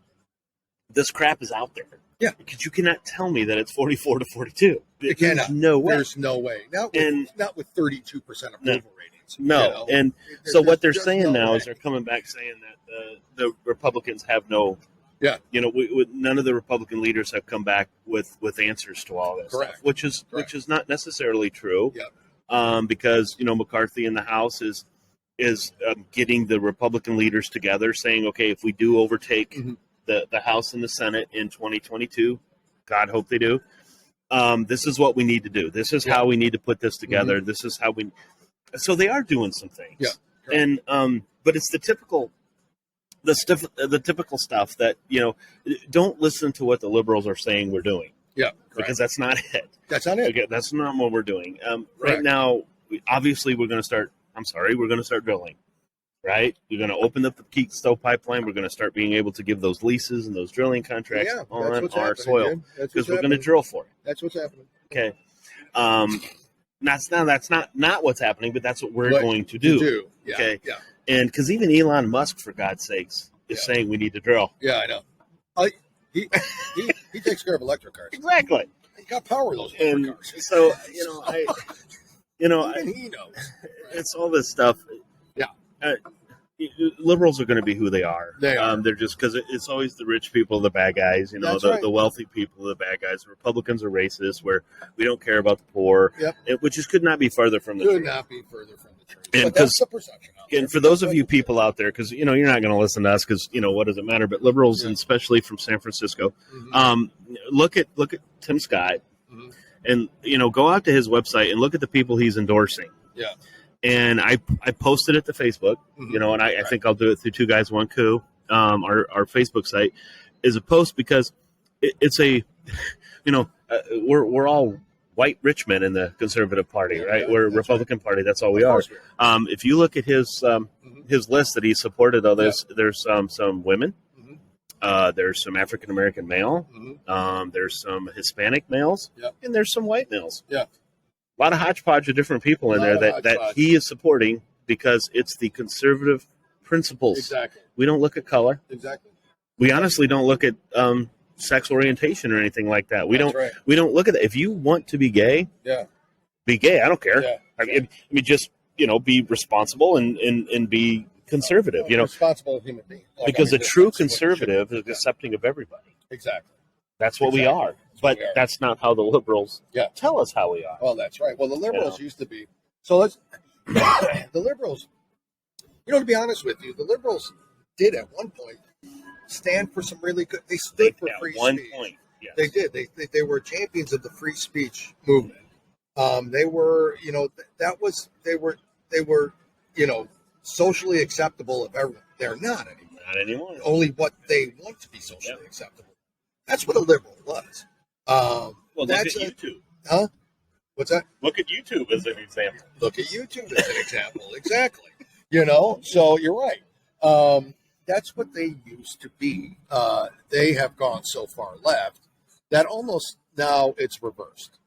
this crap is out there. Yeah. Because you cannot tell me that it's 44 to 42. There's no way. There's no way. Not with 32% approval ratings. No. And so what they're saying now is they're coming back saying that the Republicans have no. Yeah. None of the Republican leaders have come back with answers to all this. Correct. Stuff, which is not necessarily true. Yeah. Because McCarthy in the House is getting the Republican leaders together, saying, okay, if we do overtake the House and the Senate in 2022, God hope they do. This is what we need to do. This is how we need to put this together. This is how we. So they are doing some things. Yeah. Correct. And but it's the typical stuff that don't listen to what the liberals are saying we're doing. Yeah. Correct. Because that's not it. That's not it. Okay, that's not what we're doing. Right now, obviously, we're going to start. We're going to start drilling. Right? You're going to open up the Keystone pipeline. We're going to start being able to give those leases and those drilling contracts on our soil because we're going to drill for it. That's what's happening. Okay. That's not what's happening, but that's what we're going to do. Yeah. Okay. Yeah. And because even Elon Musk, for God's sakes, is saying we need to drill. Yeah, I know. He takes care of electric cars. Exactly. He got power those electric cars. So he knows. It's all this stuff. Yeah. Liberals are going to be who they are. They are. They're just because it's always the rich people, the bad guys. The wealthy people, the bad guys. Republicans are racist, where we don't care about the poor. Yep. Which could not be further from the truth. Could not be further from the truth. But that's the perception. And for those of you people out there, because you're not going to listen to us, because what does it matter? But liberals, and especially from San Francisco, look at Tim Scott, and go out to his website and look at the people he's endorsing. Yeah. And I posted it to Facebook, and I think I'll do it through Two Guys One Coup, our Facebook site, is a post because it's a, we're all white rich men in the Conservative Party, right? We're a Republican Party. That's all we are. If you look at his list that he supported, there's some women, there's some African American male, there's some Hispanic males, and there's some white males. Yeah. A lot of hodgepodge of different people in there that he is supporting because it's the conservative principles. Exactly. We don't look at color. Exactly. We honestly don't look at sex orientation or anything like that. We don't look at that. If you want to be gay, be gay. I don't care. Yeah. I mean, just be responsible and be conservative. Responsible human being. Because a true conservative is accepting of everybody. Exactly. That's what we are. But that's not how the liberals tell us how we are. Well, that's right. Well, the liberals used to be. So the liberals, to be honest with you, the liberals did at one point stand for some really good. They stood for free speech. At one point, yes. They did. They were champions of the free speech movement. They were, they were, socially acceptable of everyone. They're not anymore. Not anymore. Only what they want to be socially acceptable. That's what a liberal was. Well, look at YouTube. Huh? What's that? Look at YouTube as an example. Look at YouTube as an example. Exactly. So you're right. That's what they used to be. They have gone so far left that almost now it's reversed,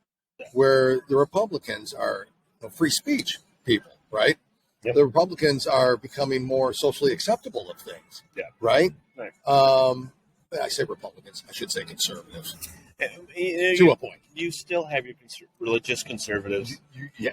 where the Republicans are free speech people, right? Yep. The Republicans are becoming more socially acceptable of things, right? I say Republicans. I should say conservatives. To a point. You still have your religious conservatives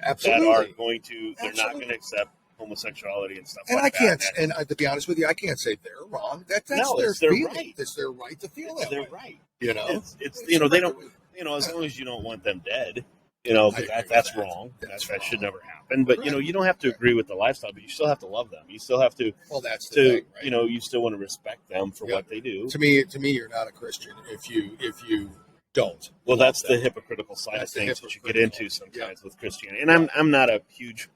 absolutely. That are going to, they're not going to accept homosexuality and stuff like that. And to be honest with you, I can't say they're wrong. That's their feeling. Right. It's their right to feel that way. Right. It's they don't, as long as you don't want them dead. that's wrong. That should never happen. But you don't have to agree with the lifestyle, but you still have to love them. You still have to. Well, that's the thing, right? You still want to respect them for what they do. To me, you're not a Christian if you don't. Well, that's the hypocritical side of things that you get into sometimes with Christianity. And I'm not a huge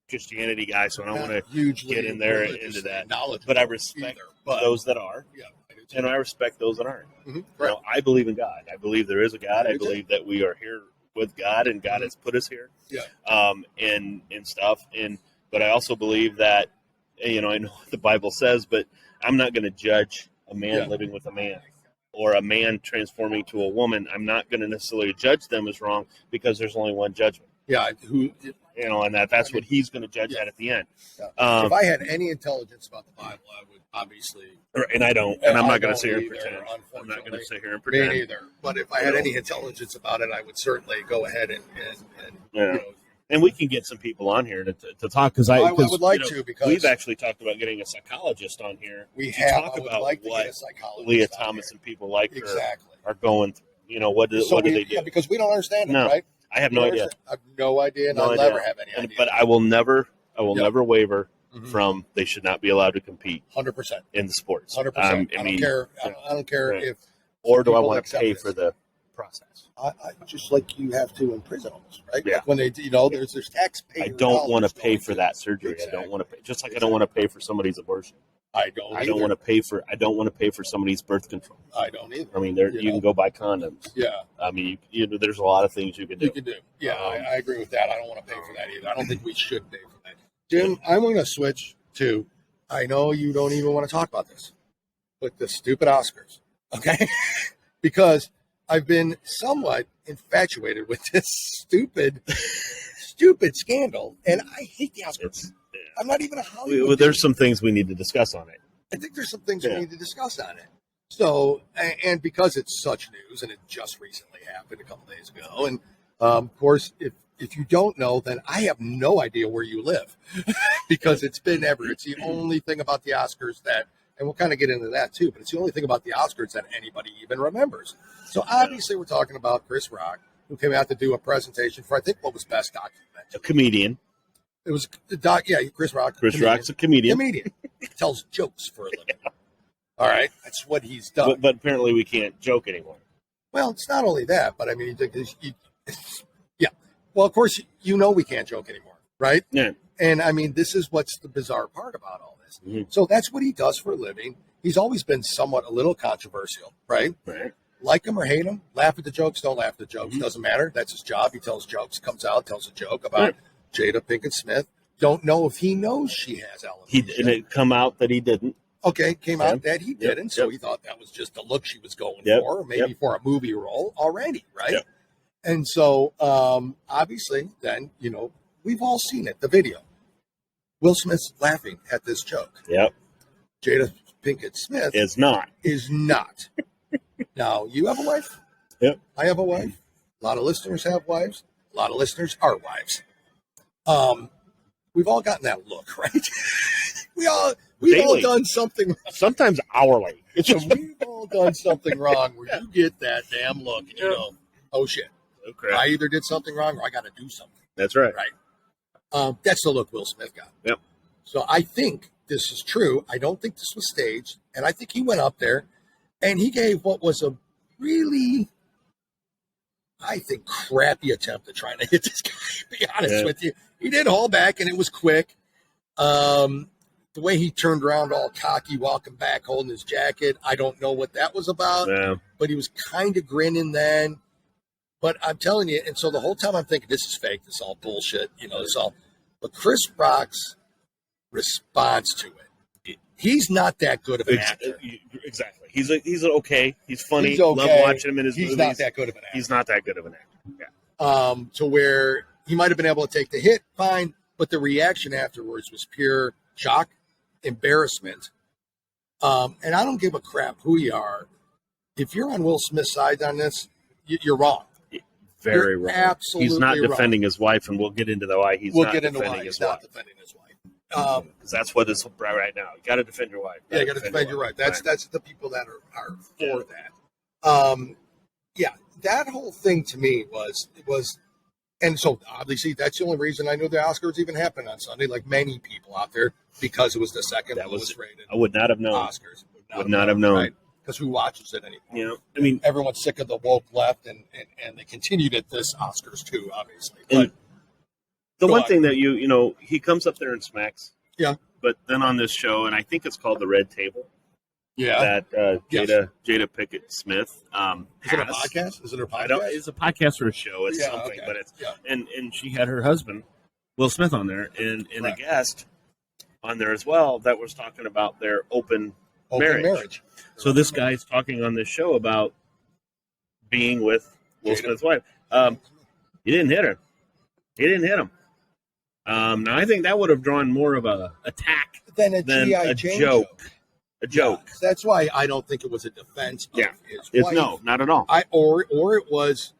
Christianity guy, so I don't want to get in there into that. But I respect those that are. Yeah. And I respect those that aren't. Mm-hmm. I believe in God. I believe there is a God. I believe that we are here with God, and God has put us here. Yeah. And stuff. But I also believe that, I know what the Bible says, but I'm not going to judge a man living with a man, or a man transforming to a woman. I'm not going to necessarily judge them as wrong, because there's only one judgment. Yeah. And that's what he's going to judge at the end. Yeah. If I had any intelligence about the Bible, I would obviously. And I don't. And I'm not going to sit here and pretend. I'm not going to sit here and pretend. Me neither. But if I had any intelligence about it, I would certainly go ahead and and we can get some people on here to talk, because I would like to, because we've actually talked about getting a psychologist on here. We to talk about what Leah Thomas and people like her are going through. What do they do? Yeah, because we don't understand it, right? I have no idea. I have no idea, and I'll never have any idea. But I will never waver from they should not be allowed to compete 100% in the sports. 100%. I don't care. I don't care if. Or do I want to pay for the process? I just like you have to in prison almost, right? Yeah. Like when they, there's taxpayer. I don't want to pay for that surgery. Exactly. I don't want to pay. Just like I don't want to pay for somebody's abortion. I don't want to pay for. I don't want to pay for somebody's birth control. I don't either. I mean, you can go buy condoms. Yeah. I mean, there's a lot of things you can do. Yeah, I agree with that. I don't want to pay for that either. I don't think we should pay for that. Jim, I'm going to switch to. I know you don't even want to talk about this, but the stupid Oscars, okay? Because I've been somewhat infatuated with this stupid scandal, and I hate the Oscars. I'm not even a Hollywood. There's some things we need to discuss on it. I think there's some things we need to discuss on it. So, and because it's such news, and it just recently happened a couple days ago, and of course, if you don't know, then I have no idea where you live, because it's the only thing about the Oscars that. And we'll kind of get into that too, but it's the only thing about the Oscars that anybody even remembers. So obviously we're talking about Chris Rock, who came out to do a presentation for, I think, what was Best Documentary. A comedian. It was Chris Rock. Chris Rock's a comedian. Tells jokes for a living. All right. That's what he's done. But apparently we can't joke anymore. Well, it's not only that, but I mean, yeah. Well, of course, we can't joke anymore, right? Yeah. And I mean, this is what's the bizarre part about all this. Mm-hmm. So that's what he does for a living. He's always been somewhat a little controversial, right? Right. Like him or hate him, laugh at the jokes, don't laugh at the jokes. Mm-hmm. Doesn't matter. That's his job. He tells jokes, comes out, tells a joke about Jada Pinkett Smith. Don't know if he knows she has alopecia. And it come out that he didn't. Okay, came out that he didn't. So he thought that was just the look she was going for, or maybe for a movie role already, right? Yep. And so obviously then, we've all seen it, the video. Will Smith's laughing at this joke. Yep. Jada Pinkett Smith is not. Now, you have a wife. Yep. I have a wife. A lot of listeners have wives. A lot of listeners are wives. We've all gotten that look, right? We've all done something. Sometimes hourly. We've all done something wrong where you get that damn look and you go, oh shit. Okay. I either did something wrong or I got to do something. That's right. Right. That's the look Will Smith got. Yep. So I think this is true. I don't think this was staged. And I think he went up there and he gave what was a really, I think, crappy attempt at trying to hit this guy, to be honest with you. He did haul back and it was quick. The way he turned around all cocky, walking back, holding his jacket, I don't know what that was about. Yeah. But he was kind of grinning then. But I'm telling you, and so the whole time I'm thinking, this is fake, this is all bullshit, this all. But Chris Rock's response to it, he's not that good of an actor. Exactly. He's okay. He's funny. He's okay. Love watching him in his movies. He's not that good of an actor. He's not that good of an actor. Yeah. To where he might have been able to take the hit, fine, but the reaction afterwards was pure shock, embarrassment. And I don't give a crap who you are. If you're on Will Smith's side on this, you're wrong. Very wrong. Absolutely he's not defending wrong. his wife, and we'll get into why he's not defending his wife. Because that's what is right now. You got to defend your wife. You got to defend your wife. That's the people that are for that. That whole thing to me was, And so obviously that's the only reason I knew the Oscars even happened on Sunday, like many people out there, because it was the second lowest rated. I would not have known. Oscars. Would not have known. Right? Because who watches it anymore? You know, I mean, everyone's sick of the woke left, and they continued at this Oscars too, obviously. But the one thing that you know, he comes up there and smacks. Yeah. But then on this show, and I think it's called The Red Table. Yeah. That Jada Pinkett Smith. Is it a podcast? Is it a podcast? It's a podcast or a show. It's something, okay. But it's and she had her husband Will Smith on there, and a guest on there as well that was talking about their open marriage. So this guy's talking on this show about being with Will Smith's wife. He didn't hit her. He didn't hit him. Now I think that would have drawn more of a attack than a joke. A joke. Yeah, that's why I don't think it was a defense of his wife. No, not at all. Or it was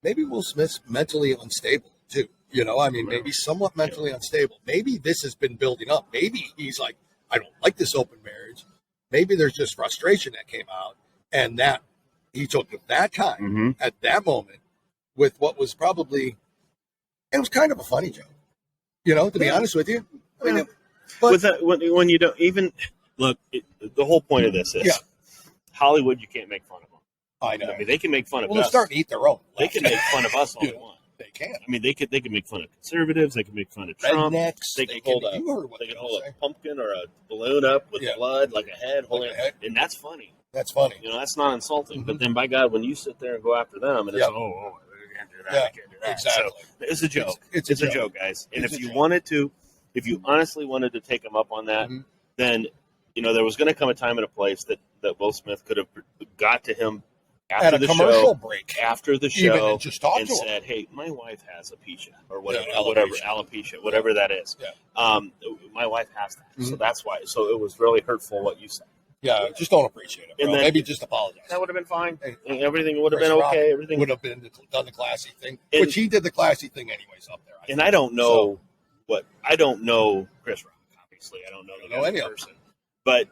maybe Will Smith's mentally unstable too. You know, I mean, maybe somewhat mentally unstable. Maybe this has been building up. Maybe he's like, I don't like this open marriage. Maybe there's just frustration that came out, and that he took that time at that moment with what was probably, it was kind of a funny joke. You know, to be honest with you. I mean, but with that, when you don't even look, the whole point of this is Hollywood. You can't make fun of them. I know. I mean, they can make fun of us. Well, they're starting to eat their own. They can make fun of us all they want. They can. I mean, they can make fun of conservatives. They can make fun of Trump. Rednecks. They can hold a pumpkin or a balloon up with blood, like a head, and that's funny. That's funny. You know, that's not insulting. But then, by God, when you sit there and go after them, and it's I can't do that. I can't do that. Exactly. So it's a joke. It's a joke, guys. And if you honestly wanted to take them up on that, then there was going to come a time and a place that Will Smith could have got to him after the commercial break, after the show, and said, "Hey, my wife has alopecia, whatever that is. Yeah. My wife has that, so that's why. So it was really hurtful what you said. Yeah, just don't appreciate it. And then, maybe just apologize. That would have been fine. Everything would have been okay. Everything would have been done the classy thing, which he did the classy thing anyways up there. I don't know I don't know Chris Rock. Obviously, I don't know the person, but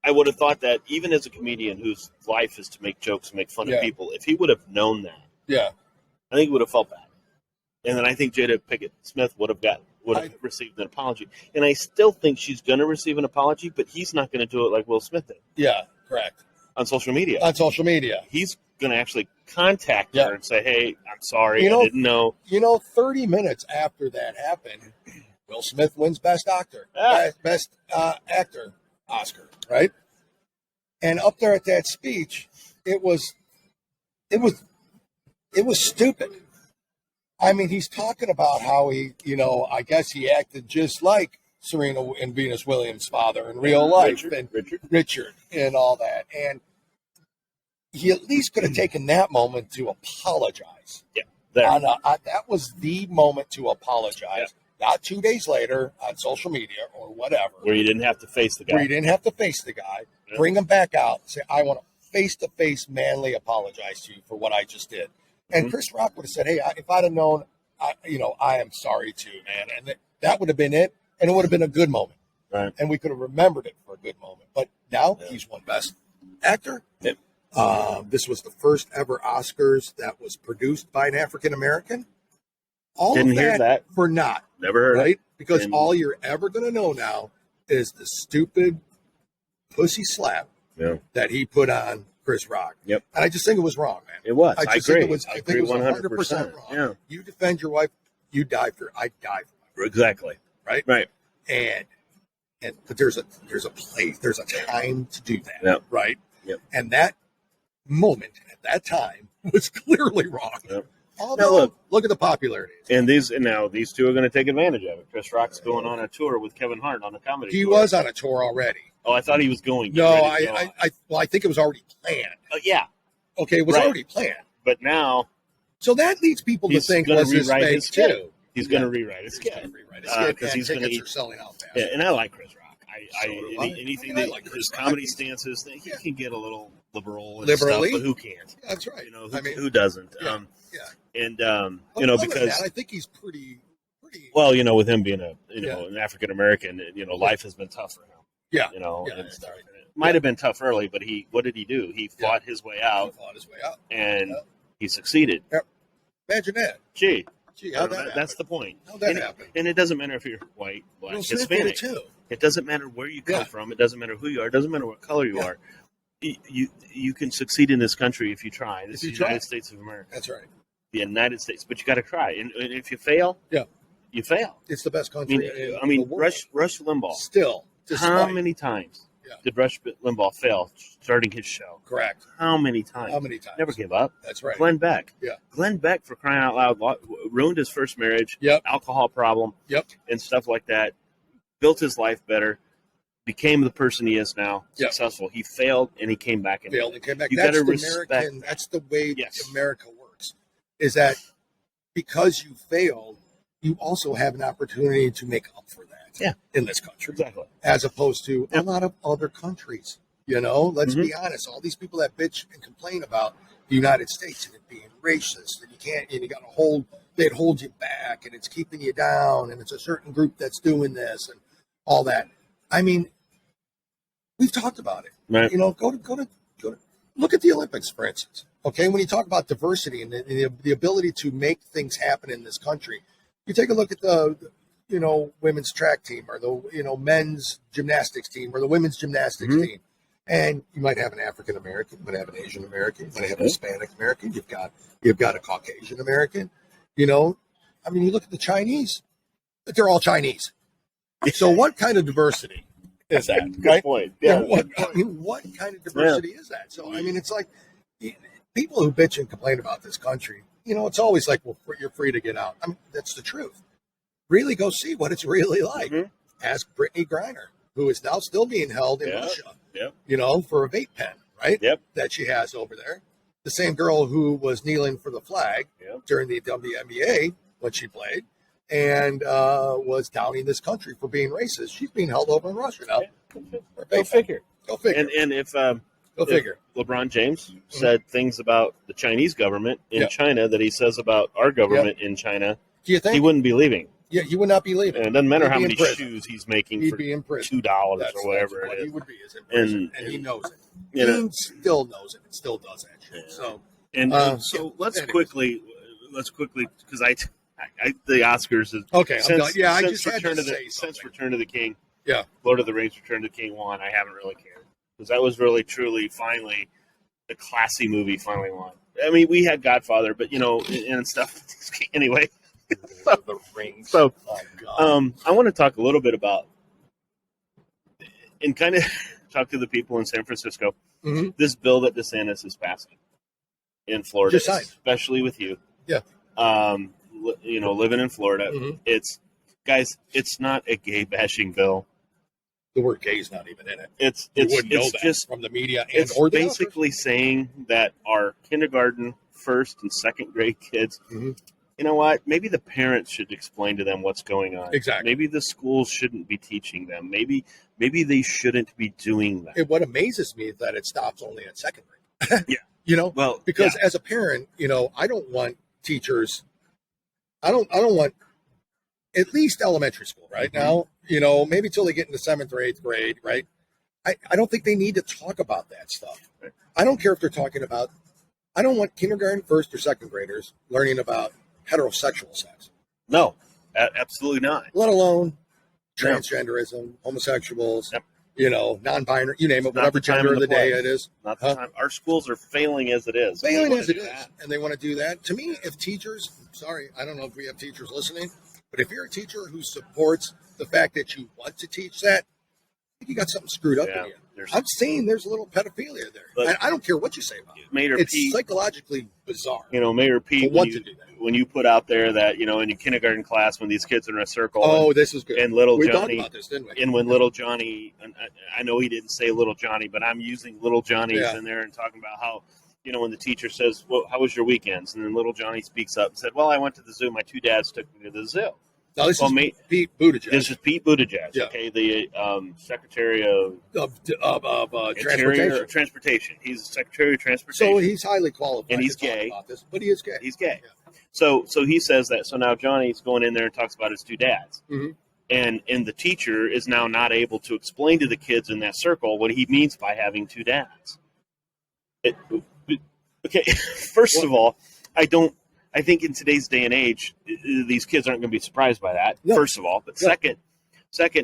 I would have thought that even as a comedian whose life is to make jokes and make fun of people, if he would have known that, I think he would have felt bad. And then I think Jada Pinkett Smith would have received an apology. And I still think she's going to receive an apology, but he's not going to do it like Will Smith did. Yeah, correct. On social media. He's going to actually contact her and say, "Hey, I'm sorry, I didn't know." 30 minutes after that happened, Will Smith wins Best Actor. Best Actor Oscar, right? And up there at that speech, it was stupid. I mean, he's talking about how he, I guess he acted just like Serena and Venus Williams' father in real life, Richard, and all that. And he at least could have taken that moment to apologize. Yeah, that was the moment to apologize. Yeah. Not 2 days later on social media or whatever. Where you didn't have to face the guy. Yeah. Bring him back out and say, "I want to face-to-face manly apologize to you for what I just did." And Chris Rock would have said, "Hey, if I'd have known, I am sorry too, man." And that would have been it. And it would have been a good moment. Right. And we could have remembered it for a good moment. But now he's won Best Actor. Yep. This was the first ever Oscars that was produced by an African-American. Didn't hear that. For not. Never heard right? it. Because all you're ever going to know now is the stupid pussy slap that he put on Chris Rock. Yep. And I just think it was wrong, man. It was. I agree. I think it was 100% wrong. Yeah. You defend your wife, you die for her. I die for my wife. Exactly. Right? Right. But there's a place, there's a time to do that. Yep. Right? Yep. And that moment at that time was clearly wrong. Yep. Although, look at the popularity. And these two are going to take advantage of it. Chris Rock's going on a tour with Kevin Hart on a comedy tour. He was on a tour already. Oh, I thought he was going. No, I think it was already planned. Yeah. Okay, it was already planned. But now. So that leads people to think, was this fake too? He's going to rewrite his skit. Because he's going to are selling out fast. Yeah, and I like Chris Rock. Anything that like his comedy stances, he can get a little liberal and stuff, but who can't? That's right. Who doesn't? Yeah. And because I think he's pretty. Well, with him being an African American, life has been tough for him. Yeah. It might have been tough early, but what did he do? He fought his way out. He fought his way out. And he succeeded. Yep. Imagine that. Gee, how'd that happen? That's the point. How'd that happen? And it doesn't matter if you're white, black, Hispanic. Too. It doesn't matter where you come from. It doesn't matter who you are. It doesn't matter what color you are. You can succeed in this country if you try. This is the United States of America. That's right. The United States. But you got to try. And if you fail, you fail. It's the best country I mean, Rush Limbaugh. Still. How many times did Rush Limbaugh fail starting his show? Correct. How many times? Never give up. That's right. Glenn Beck. Yeah. Glenn Beck, for crying out loud, ruined his first marriage. Yep. Alcohol problem. Yep. And stuff like that. Built his life better. Became the person he is now. Successful. He failed and he came back. Failed and came back. You that's the respect. That's the way America works. Is that because you failed, you also have an opportunity to make up for that in this country. Exactly. As opposed to a lot of other countries. Let's be honest. All these people that bitch and complain about the United States and it being racist and you can't, and you got to they'd hold you back and it's keeping you down and it's a certain group that's doing this and all that. I mean, we've talked about it. Right. Go to look at the Olympics, for instance. Okay, when you talk about diversity and the ability to make things happen in this country, you take a look at the women's track team or the men's gymnastics team or the women's gymnastics team, and you might have an African American, you might have an Asian American, you might have a Hispanic American, you've got a Caucasian American. I mean, you look at the Chinese, but they're all Chinese. So what kind of diversity is that? Good point. Yeah. What kind of diversity is that? So, I mean, it's like people who bitch and complain about this country, it's always like, well, you're free to get out. I mean, that's the truth. Really go see what it's really like. Ask Brittany Griner, who is now still being held in Russia, for a vape pen, right? That she has over there. The same girl who was kneeling for the flag during the WNBA when she played. And was downing this country for being racist. She's being held over in Russia now. Go figure. And if go figure, LeBron James said things about the Chinese government in China that he says about our government in China, do you think he wouldn't be leaving? Yeah, he would not be leaving. And it doesn't matter how many shoes he's making for $2 or whatever it is. He would be is in prison, and he knows it. He still knows it and still does that shit. So let's quickly because the Oscars is okay. I just had to say since Return of the King, Lord of the Rings, Return of the King won. I haven't really cared because that was really truly finally the classy movie finally won. I mean, we had Godfather, but and stuff anyway. The Rings. So, I want to talk a little bit about and kind of talk to the people in San Francisco. This bill that DeSantis is passing in Florida, especially with you. Yeah. Living in Florida, it's not a gay bashing bill. The word "gay" is not even in it. It's just from the media. It's basically saying that our kindergarten, first, and second grade kids. You know what? Maybe the parents should explain to them what's going on. Exactly. Maybe the schools shouldn't be teaching them. Maybe they shouldn't be doing that. What amazes me is that it stops only at second grade. Because as a parent, I don't want teachers. I don't want at least elementary school right now. Maybe till they get into 7th or 8th grade, right? I don't think they need to talk about that stuff. Right. I don't care if they're talking about. I don't want kindergarten, first or second graders learning about heterosexual sex. No, absolutely not. Let alone transgenderism, homosexuals, non-binary, you name it, whatever gender of the day it is. Not the time. Our schools are failing as it is. Failing as it is, and they want to do that. To me, if teachers, I don't know if we have teachers listening, but if you're a teacher who supports the fact that you want to teach that, I think you got something screwed up in you. I'm saying there's a little pedophilia there. But I don't care what you say about it. It's psychologically bizarre. Mayor Pete, when you put out there that, in your kindergarten class, when these kids are in a circle. This is good. And little we Johnny. Talked about this, didn't we? And when little Johnny, I know he didn't say little Johnny, but I'm using little Johnny's in there and talking about how, when the teacher says, well, how was your weekends? And then little Johnny speaks up and said, well, I went to the zoo. My two dads took me to the zoo. No, this is Pete Buttigieg. This is Pete Buttigieg, okay, the Secretary of Transportation. He's the Secretary of Transportation. So he's highly qualified. And he's to gay. Talk about this, but he is gay. He's gay. Yeah. So he says that. So now Johnny's going in there and talks about his two dads. And the teacher is now not able to explain to the kids in that circle what he means by having two dads. Okay, first of all, I don't I think in today's day and age, these kids aren't going to be surprised by that. No. First of all, but second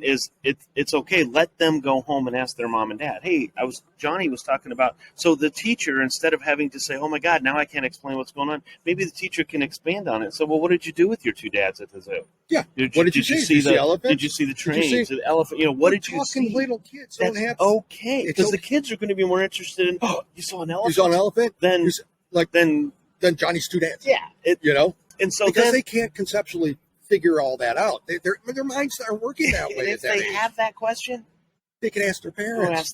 is it's okay. Let them go home and ask their mom and dad. Hey, Johnny was talking about. So the teacher, instead of having to say, "Oh my God, now I can't explain what's going on," maybe the teacher can expand on it. So, well, what did you do with your 2 dads at the zoo? Yeah. What did you see? Did you see elephants? Did you see the trains? The elephent? What did you see? Little kids don't have okay because the kids are going to be more interested in. Oh, you saw an elephant. You saw an elephant. Then Johnny's 2 dads. Yeah. And so because they can't conceptually figure all that out. Their minds aren't working that way. If they have that question, they can ask their parents.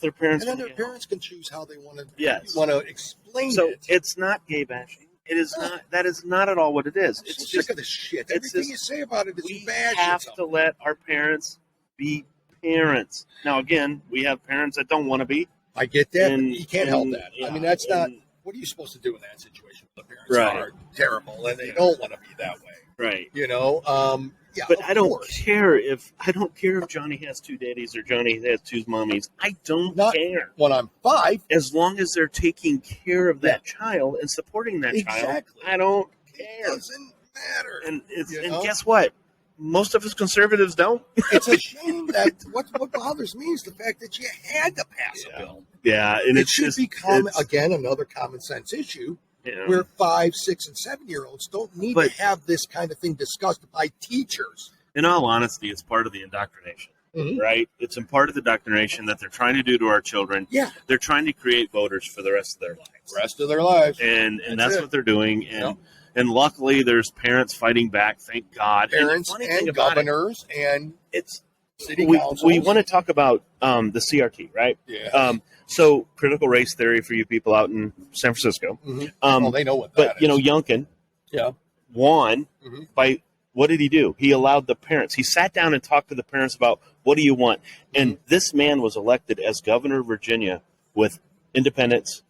And then their parents can choose how they want to explain it. So it's not gay bashing. It is not. That is not at all what it is. It's just sick of this shit. Everything you say about it is bad. We have to let our parents be parents. Now, again, we have parents that don't want to be. I get that, but you can't help that. Yeah, I mean, that's not. What are you supposed to do in that situation? The parents are terrible, and they don't want to be that way. Right. But I don't care if Johnny has 2 daddies or Johnny has 2 mommies. I don't care. When I'm 5, as long as they're taking care of that child and supporting that child, I don't care. It doesn't matter. And guess what? Most of us conservatives don't. It's a shame that what bothers me is the fact that you had to pass a bill. Yeah, and it should become again another common sense issue. Where 5, 6, and 7-year-olds don't need to have this kind of thing discussed by teachers. In all honesty, it's part of the indoctrination, right? It's a part of the indoctrination that they're trying to do to our children. Yeah. They're trying to create voters for the rest of their lives. And that's what they're doing. And luckily, there's parents fighting back, thank God. Parents and governors and city councils. We want to talk about the CRT, right? Yeah. So critical race theory for you people out in San Francisco. They know what that is. But, Youngkin won by, what did he do? He allowed the parents. He sat down and talked to the parents about, what do you want? And this man was elected as governor of Virginia with independents,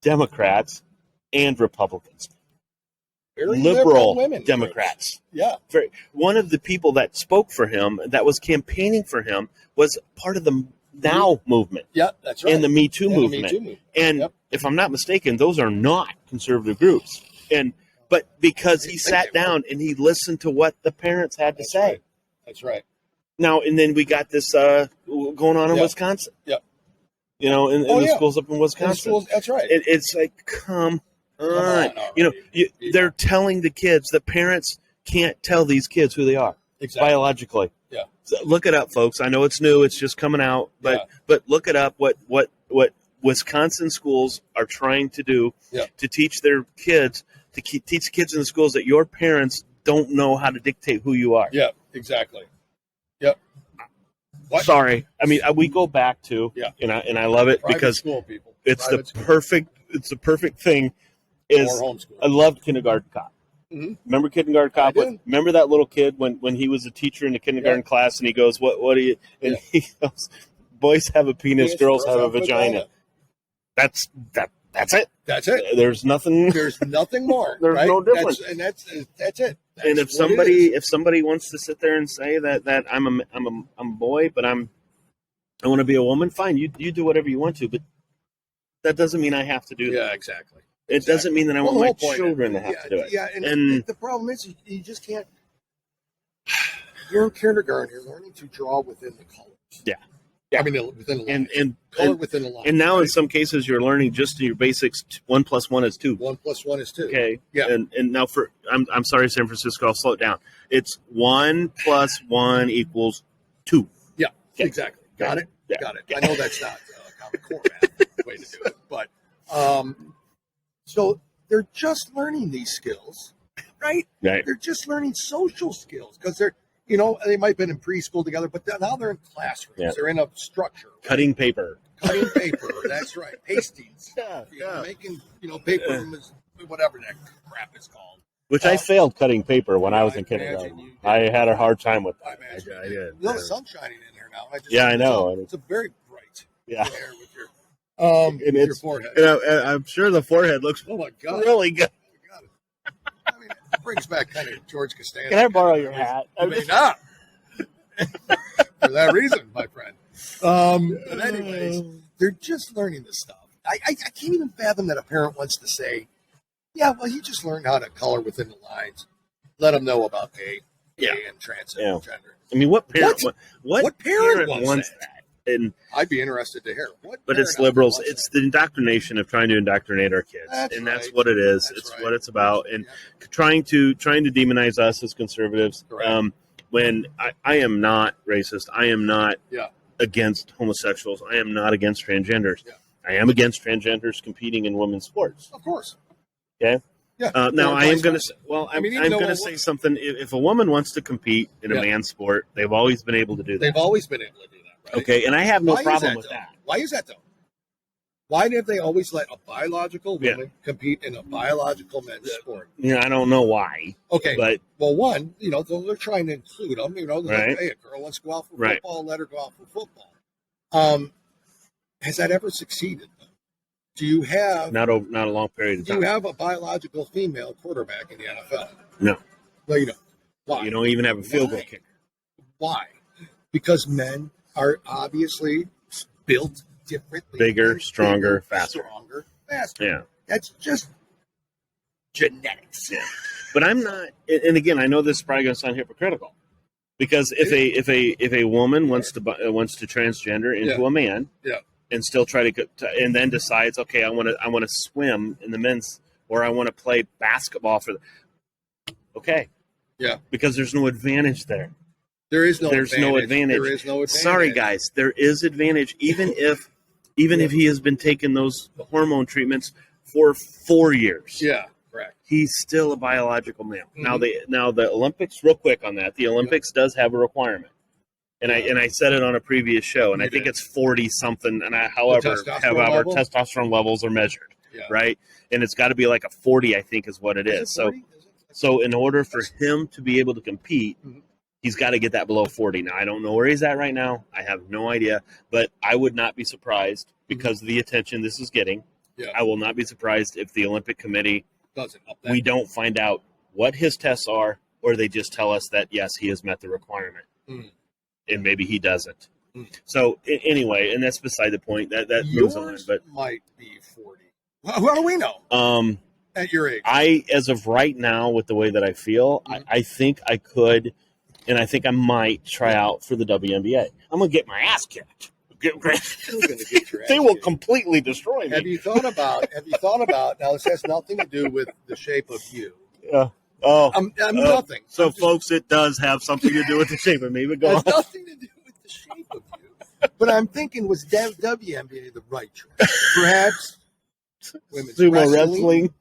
Democrats, and Republicans. Very liberal women Democrats. Yeah. One of the people that spoke for him, that was campaigning for him, was part of the Now movement. Yeah, that's right. And the Me Too movement. And if I'm not mistaken, those are not conservative groups. But because he sat down and he listened to what the parents had to say. Right. That's right. Now, and then we got this going on in Wisconsin. Yep. In the schools up in Wisconsin. That's right. It's like, come on. They're telling the kids, the parents can't tell these kids who they are biologically. Yeah. So look it up, folks. I know it's new; it's just coming out, but look it up. What Wisconsin schools are trying to do to teach their kids teach kids in the schools that your parents don't know how to dictate who you are. Yeah, exactly. Yep. What? Sorry, I mean we go back to and I love it because school people. It's the perfect thing. I loved Kindergarten Cop. Mm-hmm. Remember Kindergarten Cop? Remember that little kid when he was a teacher in the kindergarten class and he goes, "What do you?" And he goes, "Boys have a penis, girls have a vagina." That's it. That's it. There's nothing. There's nothing more. There's no difference. That's it. That's and if somebody wants to sit there and say that I'm a boy, but I want to be a woman, fine. You do whatever you want to, but that doesn't mean I have to do that. Yeah, exactly. It doesn't mean that I want my children to have to do it. Yeah, and the problem is you just can't. You're in kindergarten. You're learning to draw within the colors. Yeah. I mean, within the line. And color within the line. And now in some cases you're learning just your basics. 1 + 1 is 2. 1 + 1 is 2. Okay. Yeah. And now I'm sorry, San Francisco. I'll slow it down. It's 1 + 1 = 2. Yeah. Okay. Exactly. Got it. Yeah. Got it. I know that's not common core math way to do it, but so they're just learning these skills, right? Right. They're just learning social skills because they're. They might have been in preschool together, but now they're in classrooms. Yeah. They're in a structure. Right? Cutting paper. That's right. Pasties. Making, paper, whatever that crap is called. Which I failed cutting paper when I was in kindergarten. I had a hard time with that. I imagine. I did. The sun's shining in here now. I know. It's a very bright hair with your, your forehead. I'm sure the forehead looks really good. I mean, it brings back kind of George Costanza. Can I borrow your hat? I may not. For that reason, my friend. But anyways, they're just learning this stuff. I can't even fathom that a parent wants to say, Yeah, well, he just learned how to color within the lines. Let him know about gay and trans and gender. I mean, what parent? What parent wants that? And I'd be interested to hear. But it's liberals. It's the indoctrination of trying to indoctrinate our kids, that's what it is. It's what it's about, and trying to demonize us as conservatives. When I am not racist, I am not against homosexuals. I am not against transgenders. I am against transgenders competing in women's sports. Of course. Okay. Yeah. Now I am going to say. Well, I'm going to say something. If a woman wants to compete in a man's sport, they've always been able to do that. They've always been able to do that. Right? Okay, and I have no problem with that. Why is that, though? Why did they always let a biological woman compete in a biological men's sport? Yeah, I don't know why. Okay, but one, they're trying to include them. Like, hey, a girl wants to go out for football, let her go out for football. Has that ever succeeded? Do you have not a long period of time? Do you have a biological female quarterback in the NFL? No. No, you don't. Why? You don't even have a field goal kicker. Why? Because men are obviously built differently. Bigger, stronger, faster. Yeah. That's just genetics. Yeah. But I'm not, and again, I know this is probably going to sound hypocritical, because if a woman wants to transgender into a man, and still try to and then decides, okay, I want to swim in the men's, or I want to play basketball for because there's no advantage there. There's no advantage. There is no advantage. Sorry, guys. There is advantage, even if he has been taking those hormone treatments for 4 years. Yeah, correct. He's still a biological male. Mm-hmm. Now the Olympics, real quick on that. The Olympics does have a requirement, and I said it on a previous show, and I think it's 40 something. And however our testosterone levels are measured, right? And it's got to be like a 40, I think, is what it is. So in order for him to be able to compete. Mm-hmm. He's got to get that below 40. Now, I don't know where he's at right now. I have no idea. But I would not be surprised, because of the attention this is getting. Yeah. I will not be surprised if the Olympic Committee we don't find out what his tests are, or they just tell us that, yes, he has met the requirement. Mm. And maybe he doesn't. Mm. So, anyway, and that's beside the point. That moves on. But might be 40. How do we know? At your age. As of right now, with the way that I feel, I think I could – and I think I might try out for the WNBA. I'm going to get my ass kicked. They will completely destroy me. Have you thought about, now this has nothing to do with the shape of you. Yeah. Nothing. So, folks, it does have something to do with the shape of me. But go on. It has nothing to do with the shape of you. But I'm thinking, was WNBA the right choice? Perhaps women's wrestling.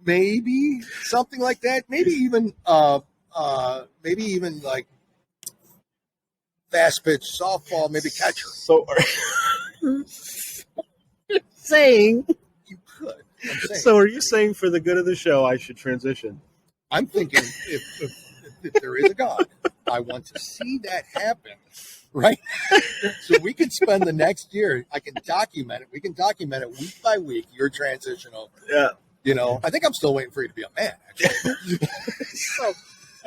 Maybe something like that. Maybe even like fast pitch softball, maybe catcher. So saying you could. So are you saying, for the good of the show, I should transition? I'm thinking if there is a God, I want to see that happen, right? So we can spend the next year. I can document it. We can document it week by week. Your transitional. Yeah. I think I'm still waiting for you to be a man, actually. So.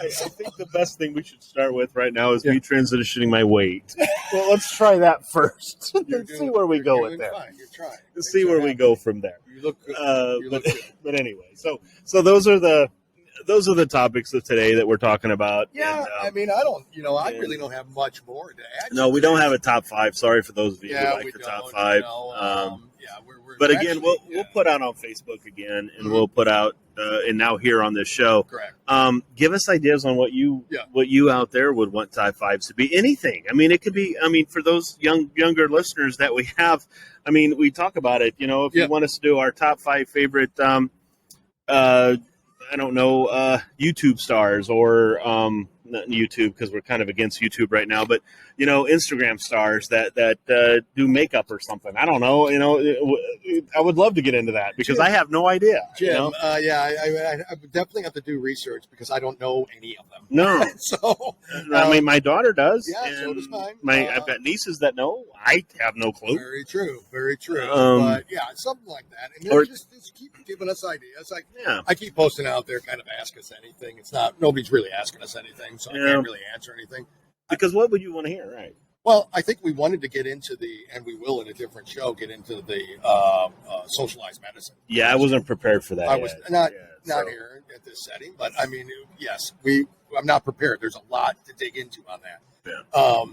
I think the best thing we should start with right now is me transitioning my weight. Well, let's try that first. See where we go with that. Fine. You're trying. See where we go from there. You look good. But anyway, so those are the topics of today that we're talking about. Yeah, and, I really don't have much more to add. No, we don't have a top 5. Sorry for those of you who like the top 5. But again, we'll put out on Facebook again, and we'll put out and now here on this show. Correct. Give us ideas on what you out there would want top 5s to be. Anything. I mean, it could be. I mean, for those younger listeners that we have, I mean, we talk about it. If you want us to do our top 5 favorite, I don't know, YouTube stars, or not YouTube, because we're kind of against YouTube right now, but Instagram stars that do makeup or something. I don't know. I would love to get into that, because Jim, I have no idea. Jim, I would definitely have to do research, because I don't know any of them. No. So I mean, my daughter does. Yeah, so does mine. I've got nieces that know. I have no clue. Very true. Very true. But yeah, something like that. And just keep giving us ideas. I keep posting out there, kind of ask us anything. It's not, nobody's really asking us anything, so I can't really answer anything. Because what would you want to hear, right? Well, I think we wanted to get into and we will in a different show, get into the socialized medicine. Yeah, I wasn't prepared for that. I was not here at this setting, but I mean, yes, I'm not prepared. There's a lot to dig into on that. Yeah.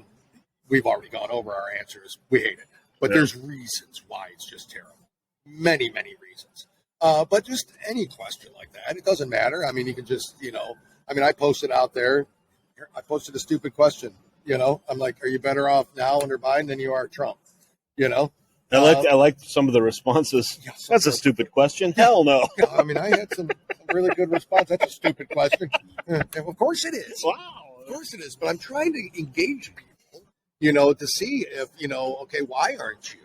We've already gone over our answers. We hate it, but there's reasons why it's just terrible. Many, many reasons. But just any question like that, it doesn't matter. I mean, you can just, I posted out there. I posted a stupid question. I'm like, are you better off now under Biden than you are Trump? I liked some of the responses. Yeah, that's a stupid question. Hell no. Yeah, I mean, I had some really good response. That's a stupid question. Of course it is. Wow. Of course it is. But I'm trying to engage people, to see if, okay, why aren't you?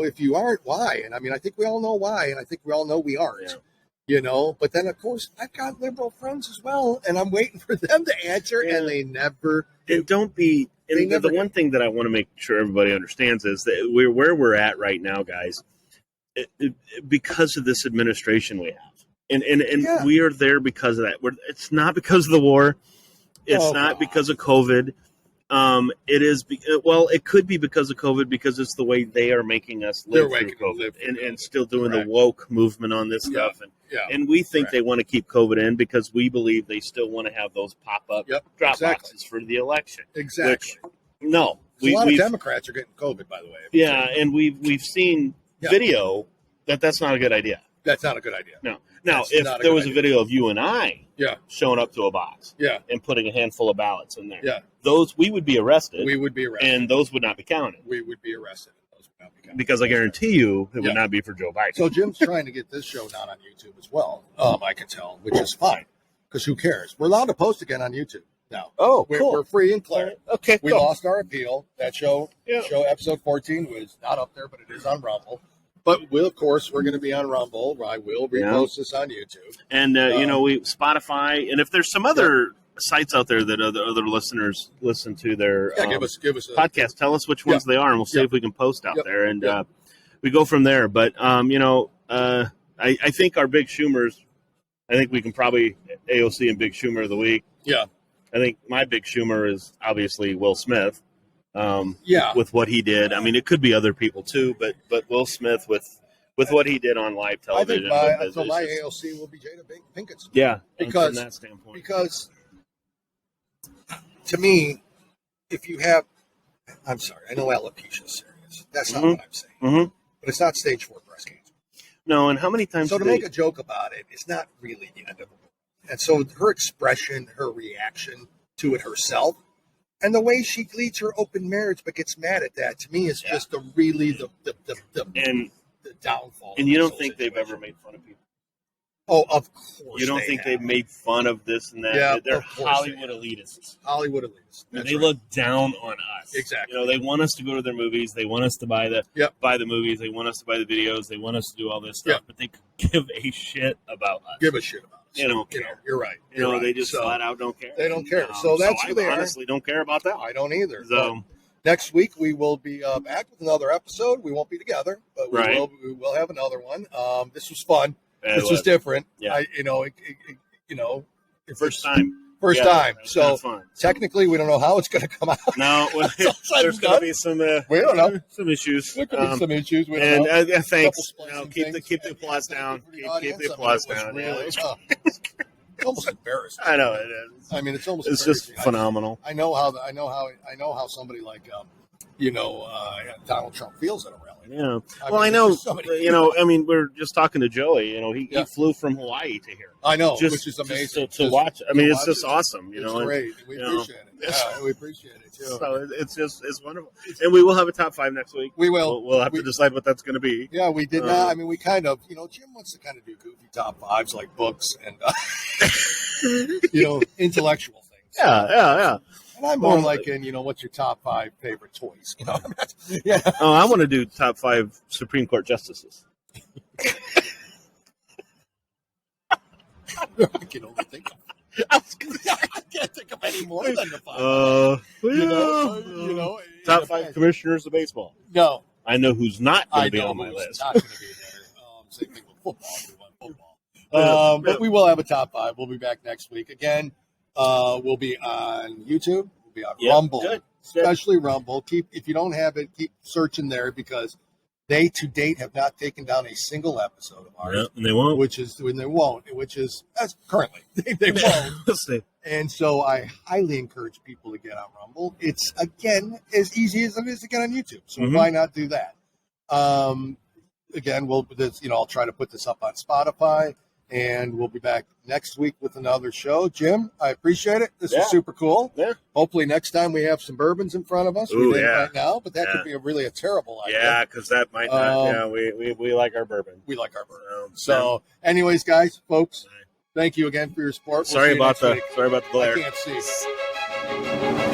If you aren't, why? And I mean, I think we all know why, and I think we all know we aren't. Yeah. But then, of course, I've got liberal friends as well, and I'm waiting for them to answer, and they never do. And don't be. And the one thing that I want to make sure everybody understands is that where we're at right now, guys, because of this administration we have, and we are there because of that. It's not because of the war. It's not because of COVID. It could be because of COVID, because it's the way they are making us live through COVID and still doing the woke movement on this stuff. And we think they want to keep COVID in because we believe they still want to have those pop-up drop boxes for the election. Exactly. Which, no. A lot of Democrats are getting COVID, by the way. Yeah, and we've seen video that's not a good idea. That's not a good idea. No. Now, if there was a video of you and I showing up to a box and putting a handful of ballots in there, those we would be arrested. We would be arrested. And those would not be counted. We would be arrested. Those would not be counted. Because I guarantee you it would not be for Joe Biden. So Jim's trying to get this show down on YouTube as well, I can tell, which is fine. Because who cares? We're allowed to post again on YouTube now. Oh, cool. We're free and clear. Okay, we lost our appeal. That show episode 14 was not up there, but it is on Rumble. But of course, we're going to be on Rumble. I will repost this on YouTube. And, we Spotify. And if there's some other sites out there that other listeners listen to their give us a podcast, tell us which ones they are, and we'll see if we can post out there. And we go from there. But, I think our Big Schumers, I think we can probably AOC and Big Schumer of the week. Yeah. I think my Big Schumer is obviously Will Smith. With what he did. I mean, it could be other people too, but Will Smith with what he did on live television. I think my AOC will be Jada Pinkett. Yeah, because from that standpoint. Because to me, if you have, I'm sorry, I know alopecia is serious. That's not what I'm saying. But it's not stage 4 breast cancer. No, and how many times? So to make a joke about it, it's not really the end of the world. And so her expression, her reaction to it herself. And the way she leads her open marriage but gets mad at that, to me, is just the downfall. And you don't think they've ever made fun of people? Oh, of course. You don't think they've made fun of this and that? Yeah, they're Hollywood elitists. Hollywood elitists. And they look down on us. Exactly. They want us to go to their movies. They want us to buy the movies. They want us to buy the videos. They want us to do all this stuff. But they give a shit about us. Give a shit about us. They don't care. You're right. They just flat out don't care. They don't care. So that's who they are. I honestly don't care about that. I don't either. So next week we will be back with another episode. We won't be together, but we will have another one. This was fun. This was different. Yeah. First time. So technically, we don't know how it's going to come out. No, there's going to be some. We don't know. Some issues. There could be some issues. We don't know. Thanks. Keep the applause down. Keep the applause down. It's almost embarrassing. I know it is. I mean, it's almost. It's just phenomenal. I know how somebody like Donald Trump feels at a rally. Yeah. I know. I mean, we're just talking to Joey. He flew from Hawaii to here. I know, which is amazing to watch. I mean, it's just awesome. It's great. We appreciate it. Yeah, we appreciate it too. So it's wonderful. And we will have a top 5 next week. We will. We'll have to decide what that's going to be. Yeah, we did not. I mean, we kind of, Jim wants to kind of do goofy top 5s like books and intellectual things. Yeah. And I'm more like in, what's your top 5 favorite toys? Yeah. Oh, I want to do top 5 Supreme Court justices. I can only think of. I can't think of any more than the 5. Top 5 commissioners of baseball. No, I know who's not going to be on my list. Not going to be there. Same thing with football. But we will have a top 5. We'll be back next week again. We'll be on YouTube. We'll be on Rumble, especially Rumble. If you don't have it, keep searching there because they to date have not taken down a single episode of ours. Yeah, and they won't. Which is as currently they won't. And so I highly encourage people to get on Rumble. It's again as easy as it is to get on YouTube. So why not do that? Again, I'll try to put this up on Spotify, and we'll be back next week with another show. Jim, I appreciate it. This is super cool. Yeah. Hopefully next time we have some bourbons in front of us. We didn't right now, but that could be a terrible idea. Yeah, because that might not. We like our bourbon. We like our bourbon. So, anyways, guys, folks, thank you again for your support. Sorry about the glare. I can't see.